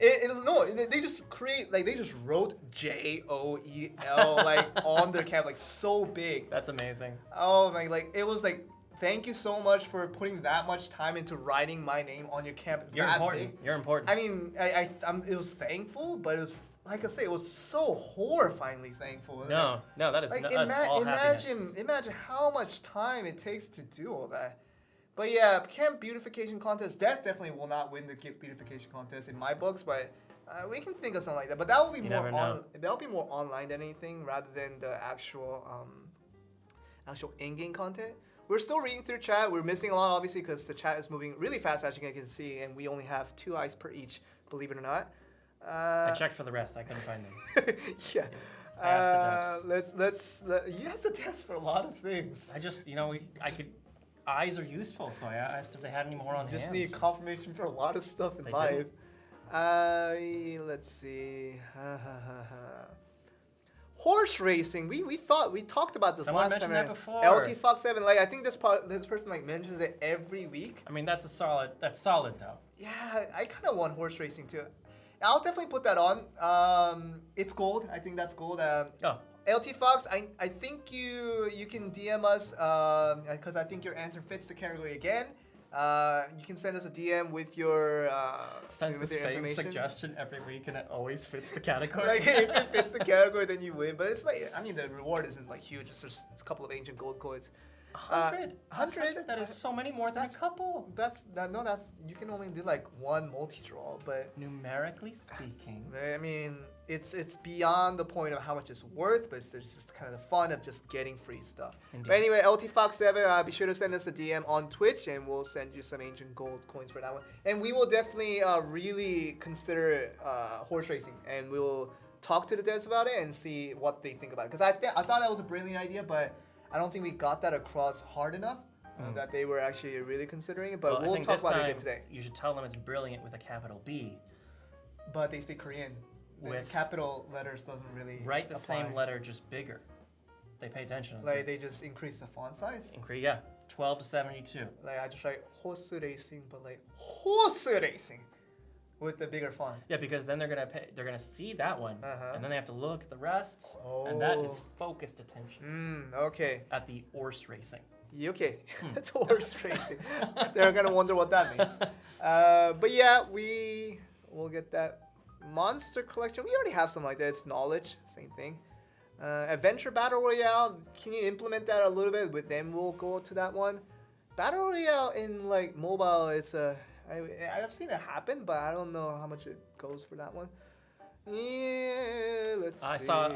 No, they just they just wrote JOEL like on their camp, like so big. That's amazing. Oh my, like it was like, thank you so much for putting that much time into writing my name on your camp. You're important. You're important. I mean, it was thankful, but it was, like I say, it was so horrifyingly thankful. No, that is like, that's all happiness. Imagine how much time it takes to do all that. But yeah, camp beautification contest, that definitely will not win the gift beautification contest in my books, but we can think of something like that. But that will be that'll be more online than anything, rather than the actual in-game content. We're still reading through chat. We're missing a lot, obviously, because the chat is moving really fast, as you guys can see, and we only have 2 eyes per each, believe it or not. I checked for the rest. I couldn't find them. Yeah. I asked the devs. You asked the devs for a lot of things. I just, eyes are useful, so I asked if they had any more on hand. Just need confirmation for a lot of stuff in They life. Let's see. Horse racing. We talked about this Someone last time. mentioned that before. LT Fox 7. Like, I think this person like mentions it every week. I mean, that's solid though. Yeah, I kind of want horse racing too. I'll definitely put that on. It's gold. I think that's gold. LT Fox, I think you can DM us because I think your answer fits the category again. You can send us a DM with your sends with the your same information. suggestion every week, and it always fits the category. Like, if it fits the category, then you win. But it's like, I mean, the reward isn't like huge. It's just a couple of ancient gold coins. 100. That is so many more than a couple. That's you can only do like one multi-draw, but numerically speaking, I mean, it's beyond the point of how much it's worth, but there's just kind of the fun of just getting free stuff. Indeed. But anyway, LT Fox 7, be sure to send us a DM on Twitch, and we'll send you some ancient gold coins for that one. And we will definitely really consider horse racing, and we'll talk to the devs about it and see what they think about it. Because I thought that was a brilliant idea, but I don't think we got that across hard enough that they were actually really considering it. But we'll talk about it again today. You should tell them it's brilliant with a capital B. But they speak Korean. With capital letters doesn't really write the apply. same letter, just bigger. They pay attention. Like, they just increase the font size? 12 to 72. Like, I just write horse racing, but like horse racing with the bigger font. Yeah, because then they're gonna see that one, and then they have to look at the rest, and that is focused attention. Okay. At the horse racing. Okay, it's horse racing. They're gonna wonder what that means. But yeah, we'll get that monster collection. We already have something like that. It's knowledge, same thing. Adventure Battle Royale, can you implement that a little bit? But then we'll go to that one. Battle Royale in like mobile, I've seen it happen, but I don't know how much it goes for that one. Yeah, let's see. I saw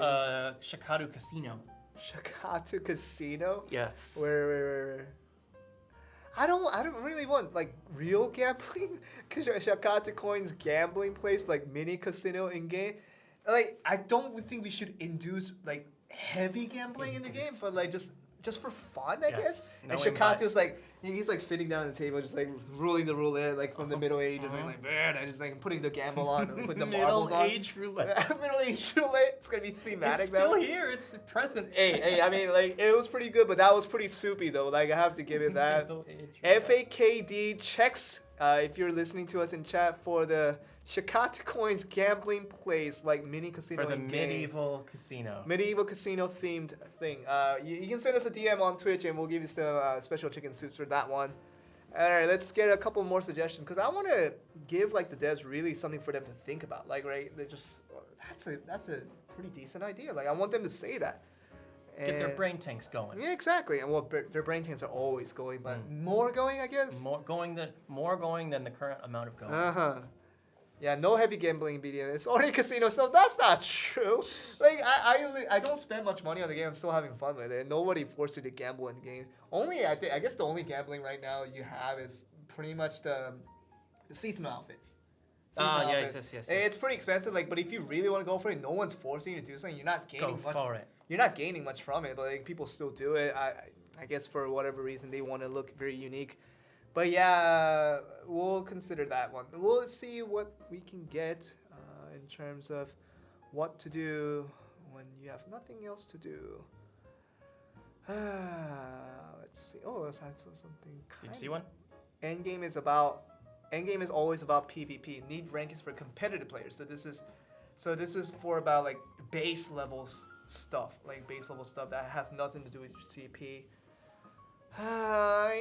Shikadu Casino. Shikatu Casino? Yes. Where? I don't really want like real gambling because Shikatu Coin's gambling place like mini casino in game. Like I don't think we should induce like heavy gambling in the game, but like just for fun, I guess. And Shikatu's like he's like sitting down at the table, just like ruling the roulette like from the Middle Ages, like man, I just like putting the gamble on, putting the marbles on. Middle Age roulette. Middle Age roulette. It's gonna be thematic. It's still here. It's the present. Hey, I mean like it was pretty good, but that was pretty soupy though. Like I have to give it that. FAKD checks if you're listening to us in chat for the Shikatu Coins gambling place like mini casino for the in-game. medieval casino. Medieval casino themed thing. You can send us a DM on Twitch and we'll give you some special chicken soups for that one. Alright, let's get a couple more suggestions because I want to give like the devs really something for them to think about. Like right, they just that's a pretty decent idea. Like I want them to say that. Get their brain tanks going. Yeah, exactly. And well, their brain tanks are always going, but more going, I guess. More going than the current amount of going. Yeah, no heavy gambling in BDM. It's already casino stuff. That's not true. Like I don't spend much money on the game. I'm still having fun with it. Nobody forced you to gamble in the game. I guess the only gambling right now you have is pretty much the seasonal outfits. Yes. It's pretty expensive. Like, but if you really want to go for it, no one's forcing you to do something. You're not gaining much. Go for it. You're not gaining much from it, but like people still do it. I guess for whatever reason they want to look very unique. But yeah, we'll consider that one. We'll see what we can get in terms of what to do when you have nothing else to do. Let's see. Oh, I saw something. Did you see one? Endgame is always about PvP. Need rankings for competitive players. So this is for about like base level stuff, that has nothing to do with CP. I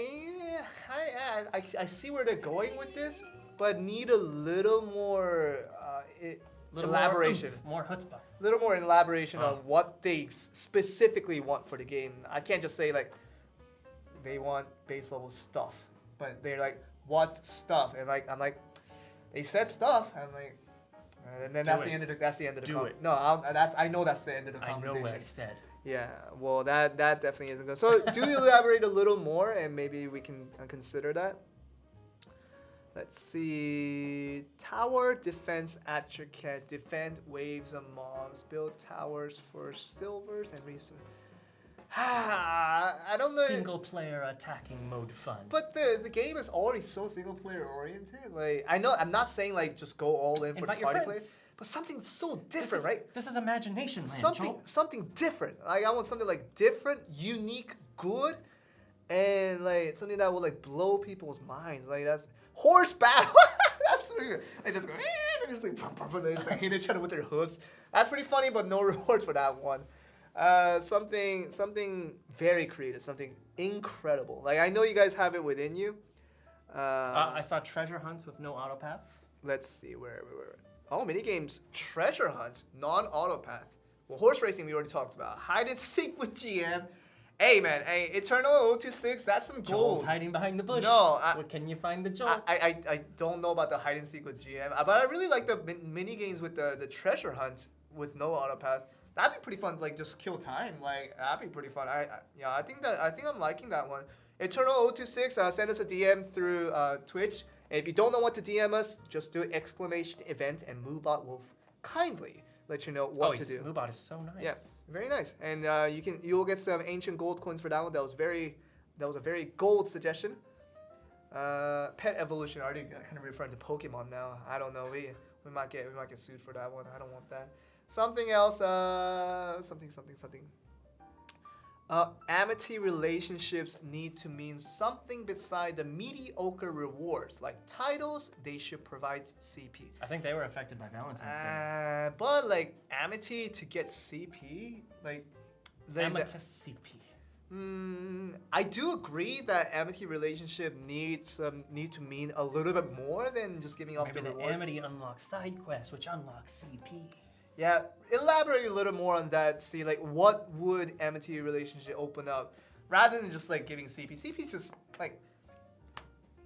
see where they're going with this, but need a little more elaboration. More chutzpah. A little more elaboration on what they specifically want for the game. I can't just say like they want base level stuff, but they're like, what stuff? And like I'm like, they said stuff. I'm like, and then that's the end of the conversation. No, I know that's the end of the conversation. I know what I said. Yeah, well, that definitely isn't good. So do elaborate a little more, and maybe we can consider that. Let's see. Tower defense at your cat. Defend waves of mobs. Build towers for silvers and resources. I don't know. Single player attacking mode fun. But the game is already so single player oriented. Like I know I'm not saying like just go all in for the party play, but something so different, right? This is imagination land. Something different. Like I want something like different, unique, good, and like something that will like blow people's minds. Like that's horse battle. That's weird. They just go and they just hit each other with their hooves. That's pretty funny, but no rewards for that one. Something very creative, something incredible. Like I know you guys have it within you. I saw treasure hunts with no autopath. Let's see where. Oh, minigames, treasure hunts, non-autopath. Well, horse racing we already talked about. Hide and seek with GM. Hey man, Eternal 026, that's some gold. Joel's hiding behind the bush. No, what can you find the Joel? I don't know about the hide and seek with GM, but I really like the mini games with the treasure hunts with no autopath. That'd be pretty fun. Like just kill time. Like that'd be pretty fun. I think I'm liking that one. Eternal 026, send us a DM through Twitch. And if you don't know what to DM us, just do !event and Moobot will kindly let you know what to do. Moobot is so nice. Yeah, very nice. And you'll get some ancient gold coins for that one. That was a very gold suggestion. Pet evolution. Already kind of referring to Pokemon now. I don't know. We might get sued for that one. I don't want that. Something else. Something. Amity relationships need to mean something beside the mediocre rewards. Like titles, they should provide CP. I think they were affected by Valentine's Day. But like amity to get CP, like Amethyst CP. I do agree that amity relationship need to mean a little bit more than just giving off Maybe the the rewards. amity unlocks side quests, which unlocks CP. Yeah, elaborate a little more on that. See, like, what would amity relationship open up, rather than just like giving CP. CP is just like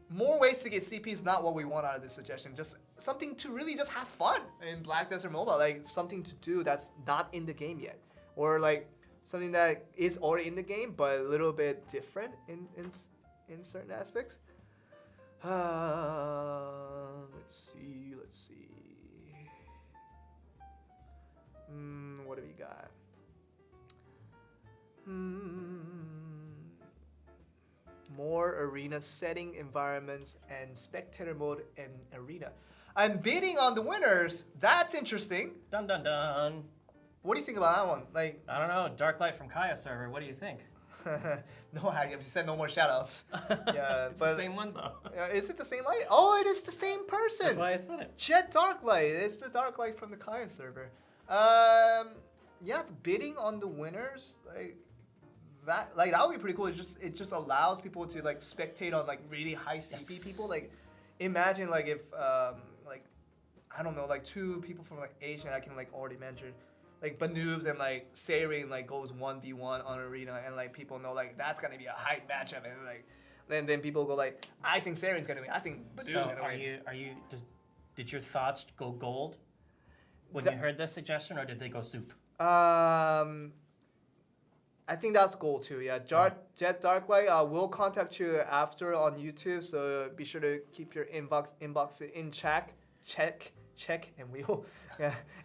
more ways to get CP is not what we want out of this suggestion. Just something to really just have fun in Black Desert Mobile, like something to do that's not in the game yet, or like something that is already in the game but a little bit different in certain aspects. Let's see. What do we got? More arena setting environments and spectator mode in arena. I'm bidding on the winners. That's interesting. Dun dun dun. What do you think about that one? Like, I don't know. Dark Light from Kaya server. What do you think? no, I said no more shoutouts. Yeah, It's but the same one though. is it the same light? Oh, it is the same person. That's why I said it. Jet Darklight. It's the Darklight from the client server. Yeah, bidding on the winners, that would be pretty cool. It just allows people to like spectate on like really high CP people. Like, imagine like if like I don't know, like two people from like Asian I can like already mention, like Banoobs and like Seirin like goes 1v1 on arena, and like people know like that's gonna be a hype matchup, and like then people go like, I think Seirin's gonna win. I think Banoob's So gonna win. did your thoughts go gold when you heard this suggestion, or did they go soup? I think that's goal too. Yeah, Jet Darklight. We'll contact you after on YouTube, so be sure to keep your inbox in check, and we will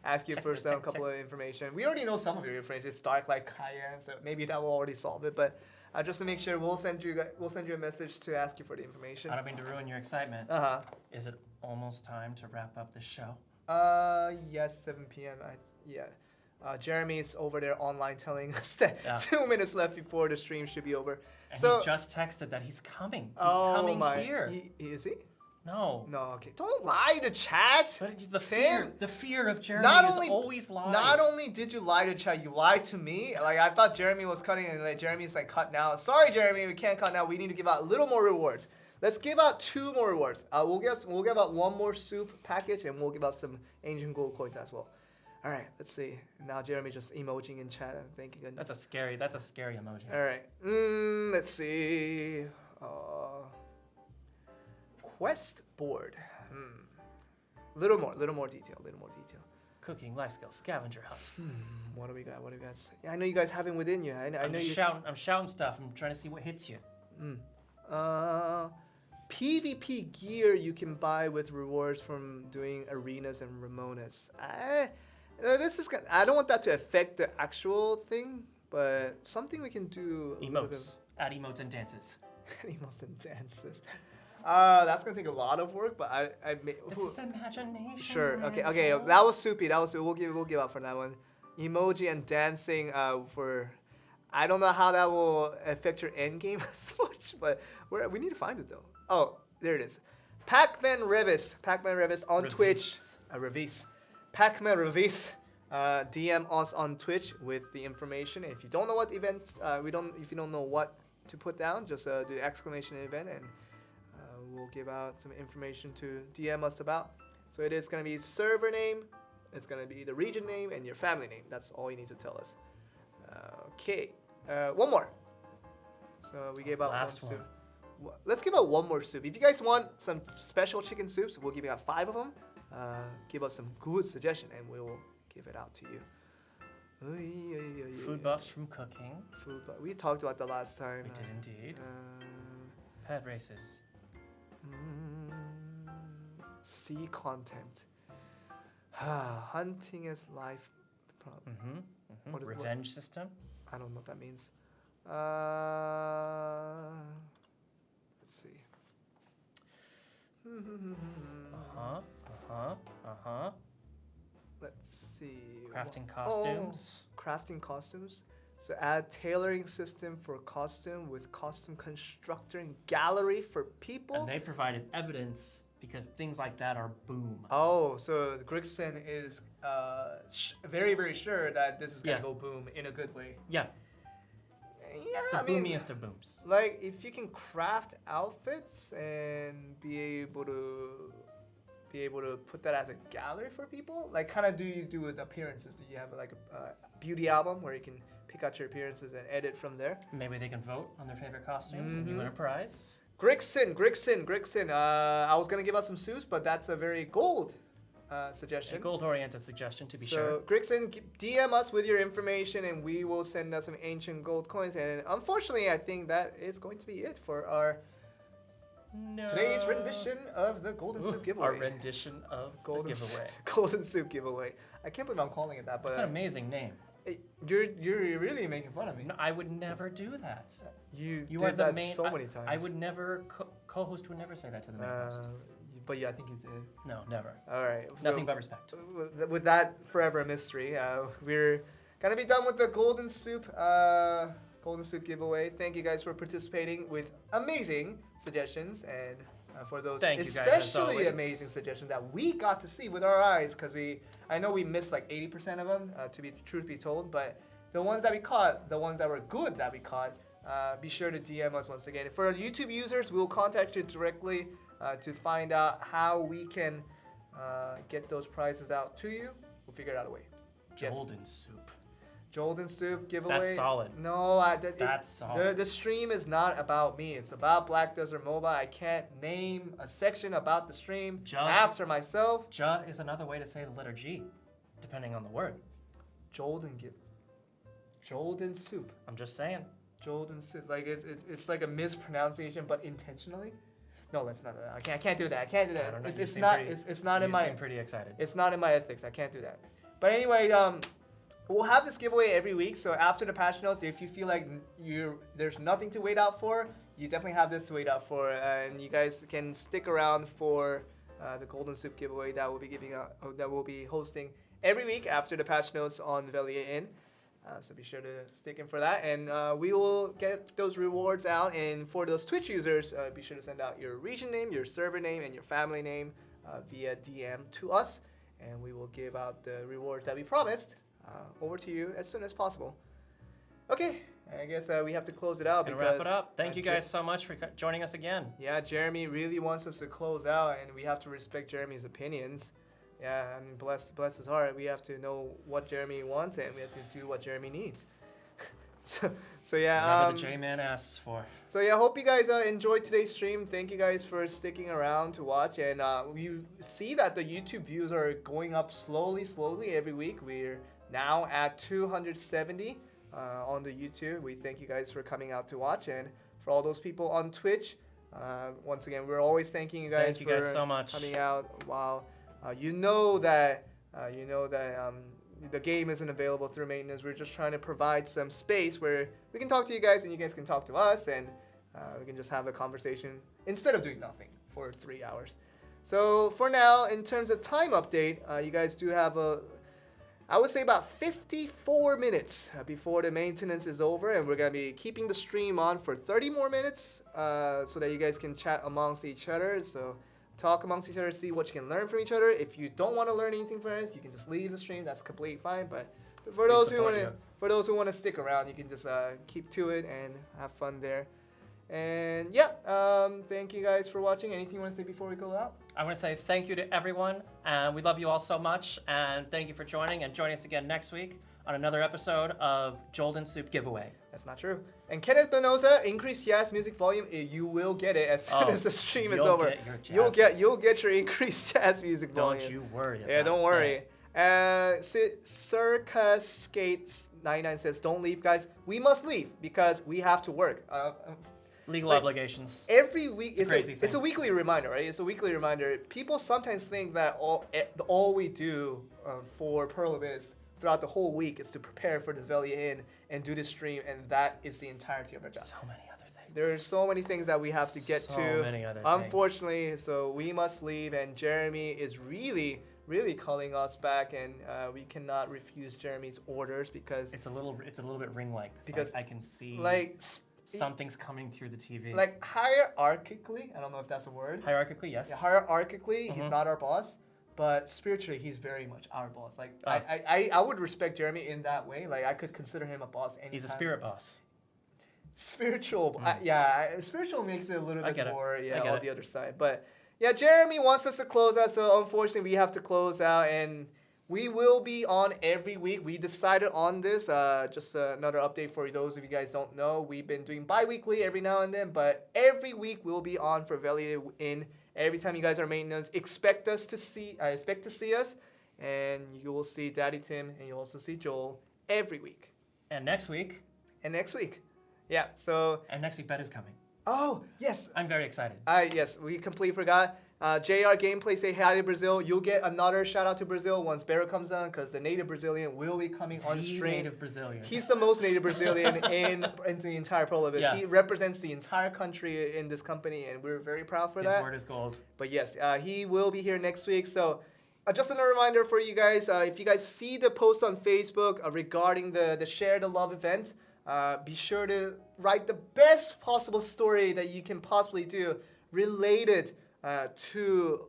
ask you for some couple of information. We already know some of your information. It's Darklight Kaya, so maybe that will already solve it. But just to make sure, we'll send you a message to ask you for the information. I don't mean to ruin your excitement. Is it almost time to wrap up the show? Yes, 7 p.m. Jeremy's over there online telling us that 2 minutes left before the stream should be over. And so he just texted that he's coming. He's coming here. Is he? No. No, okay. Don't lie to chat. But Tim, the fear of Jeremy is always live. Not only did you lie to chat, you lied to me. Like, I thought Jeremy was cutting, and like Jeremy's like, cut now. Sorry, Jeremy, we can't cut now. We need to give out a little more rewards. Let's give out 2 more rewards. We'll give out 1 more soup package, and we'll give out some ancient gold coins as well. All right, let's see. Now Jeremy just emojing in chat. Thank you goodness. That's a scary emoji. All right. Let's see. Quest board. Little more detail. Cooking, life skills, scavenger hunt. What do we got? Yeah, I know you guys have it within you. I know you. I'm shouting stuff. I'm trying to see what hits you. PvP gear you can buy with rewards from doing arenas and Ramonas. I don't want that to affect the actual thing, but something we can do. Emotes. Add emotes and dances. Emotes and dances. That's gonna take a lot of work, but This is imagination. Sure. Okay. That was soupy. We'll give up for that one. Emoji and dancing for. I don't know how that will affect your end game as much, but we need to find it though. Oh, there it is. Pac-Man Revis on Twitch. Revis. Pac-Man Revis. DM us on Twitch with the information. If you don't know what events, if you don't know what to put down, just do exclamation event, and we'll give out some information to DM us about. So it is gonna be server name, it's gonna be the region name, and your family name. That's all you need to tell us. Okay, 1 more. So we gave out Last 1 soup. Let's give out 1 more soup. If you guys want some special chicken soups, we'll give you out 5 of them. Give us some good suggestion, and we will give it out to you. Food buffs from cooking. We talked about that last time. We did indeed. Pet races. Sea content. Hunting is life. Revenge system. I don't know what that means. Let's see. Let's see. Crafting costumes. Crafting costumes. So add tailoring system for costume with costume constructor and gallery for people. And they provided evidence because things like that are boom. Oh, so Grigson is very, very sure that this is going to go boom in a good way. Yeah. Yeah, the boomiest of booms. Like, if you can craft outfits and be able to be able to put that as a gallery for people? Like, kind of do you do with appearances? Do you have like a beauty album where you can pick out your appearances and edit from there? Maybe they can vote on their favorite costumes and you win a prize. Grixon. I was gonna give out some suits, but that's a very gold suggestion. A gold-oriented suggestion, to be So, sure. Grixon, DM us with your information, and we will send us some ancient gold coins. And unfortunately, I think that is going to be it for our No. today's rendition of the Golden Soup giveaway. Our rendition of Golden the giveaway. Golden Soup giveaway. I can't believe I'm calling it that, but That's an amazing name. you're really making fun of me. No, I would never do that. You You did are the that main. so many times. I would never. Co-host would never say that to the main host. But yeah, I think you did. No, never. All right. Nothing but respect. With that forever a mystery, we're gonna be done with the Golden Soup giveaway. Thank you guys for participating with amazing suggestions, and for those Thank you guys, as especially always. amazing suggestions that we got to see with our eyes, because I know we missed like 80% of them, to be truth be told, but the ones that we caught, the ones that were good that we caught, be sure to DM us once again. For our YouTube users, we'll contact you directly to find out how we can get those prizes out to you. We'll figure out a way. Yes. Golden soup. Golden Soup giveaway. That's solid. No, That's solid. The stream is not about me. It's about Black Desert Mobile. I can't name a section about the stream after myself. Ja is another way to say the letter G, depending on the word. Golden Soup. I'm just saying. Golden Soup. Like it's like a mispronunciation, but intentionally. No, that's not. I can't do that. I can't do I that. don't know. It's not. It's not in my. You seem pretty excited. It's not in my ethics. I can't do that. But anyway, we'll have this giveaway every week. So after the patch notes, if you feel like there's nothing to wait out for, you definitely have this to wait out for, and you guys can stick around for the Golden Soup giveaway that we'll be hosting every week after the patch notes on Velia Inn. So be sure to stick in for that, and we will get those rewards out. And for those Twitch users, be sure to send out your region name, your server name, and your family name via DM to us, and we will give out the rewards that we promised over to you as soon as possible. Okay, I guess we have to close it out. Let's wrap it up. Thank you guys so much for joining us again. Yeah, Jeremy really wants us to close out, and we have to respect Jeremy's opinions. Yeah, I mean, bless his heart. We have to know what Jeremy wants, and we have to do what Jeremy needs. so yeah. Whatever the J-Man asks for. So yeah, hope you guys enjoyed today's stream. Thank you guys for sticking around to watch, and we see that the YouTube views are going up slowly every week. We're now at 270 on the YouTube. We thank you guys for coming out to watch, and for all those people on Twitch, once again, we're always thanking you guys Thank you guys for so much. coming out. Wow. You know that the game isn't available through maintenance. We're just trying to provide some space where we can talk to you guys and you guys can talk to us, and we can just have a conversation instead of doing nothing for 3 hours. So for now, in terms of time update, you guys do have I would say about 54 minutes before the maintenance is over, and we're going to be keeping the stream on for 30 more minutes so that you guys can chat amongst each other. So talk amongst each other, see what you can learn from each other. If you don't want to learn anything from us, you can just leave the stream. That's completely fine. But for those who want to stick around, you can just keep to it and have fun there. And yeah, thank you guys for watching. Anything you want to say before we go out? I want to say thank you to everyone, and we love you all so much. And thank you for joining, and join us again next week on another episode of Golden Soup Giveaway. That's not true. And Kenneth Benoza, increased jazz music volume. You will get it as soon as the stream is over. You'll get your increased jazz music volume. Don't you worry. Don't worry. Circus Skate 99 says, "Don't leave, guys. We must leave because we have to work." Legal obligations. Every week, It's a weekly reminder, right? It's a weekly reminder. People sometimes think that all we do for Pearl Abyss throughout the whole week is to prepare for this Velia Inn and do this stream, and that is the entirety of our job. So many other things. There are so many things that we have to get to. So many other Unfortunately, things. So we must leave, and Jeremy is really calling us back, and we cannot refuse Jeremy's orders because it's a little bit ring-like. Because I can see something's coming through the TV. Like hierarchically, I don't know if that's a word. Hierarchically, yes. Yeah, hierarchically, he's not our boss, but spiritually, he's very much our boss. Like I would respect Jeremy in that way. Like I could consider him a boss anytime. He's a spirit boss. Spiritual, spiritual makes it a little bit more, on the other side. But yeah, Jeremy wants us to close out, so unfortunately we have to close out, and we will be on every week. We decided on this. Just another update for those of you guys don't know. We've been doing bi-weekly every now and then, but every week we'll be on for Velia Inn. Every time you guys are maintenance, expect to see us, and you will see Daddy Tim, and you'll also see Joel every week. And next week. Yeah. So. And next week, Betty's coming. Oh yes. I'm very excited. Yes, we completely forgot. JR Gameplay say hi to Brazil. You'll get another shout out to Brazil once Barrow comes on, because the native Brazilian will be coming on stream. Native Brazilian. He's the most native Brazilian in the entire Prolabus. Yeah. He represents the entire country in this company, and we're very proud for that. His word is gold. But yes, he will be here next week. So just another reminder for you guys, if you guys see the post on Facebook regarding the Share the Love event, be sure to write the best possible story that you can possibly do related to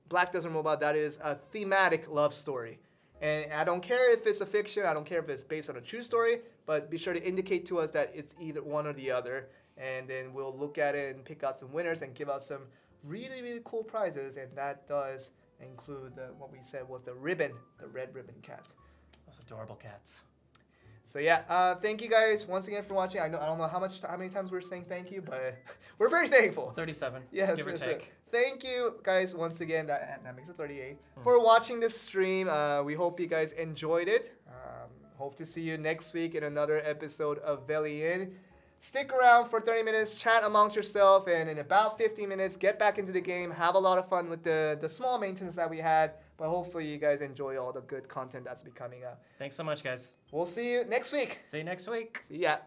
Black Desert Mobile. That is a thematic love story. And I don't care if it's a fiction, I don't care if it's based on a true story, but be sure to indicate to us that it's either one or the other. And then we'll look at it and pick out some winners and give out some really, really cool prizes. And that does include what we said was the ribbon, the red ribbon cat. Those adorable cats. So yeah, thank you guys once again for watching. I don't know how many times we're saying thank you, but we're very thankful. 37. Yes, give or take. Thank you guys once again. That makes it 38 for watching this stream. We hope you guys enjoyed it. Hope to see you next week in another episode of Velia Inn. Stick around for 30 minutes, chat amongst yourself, and in about 15 minutes, get back into the game. Have a lot of fun with the small maintenance that we had. But hopefully you guys enjoy all the good content that's be coming up. Thanks so much, guys. We'll see you next week. See you next week. See ya.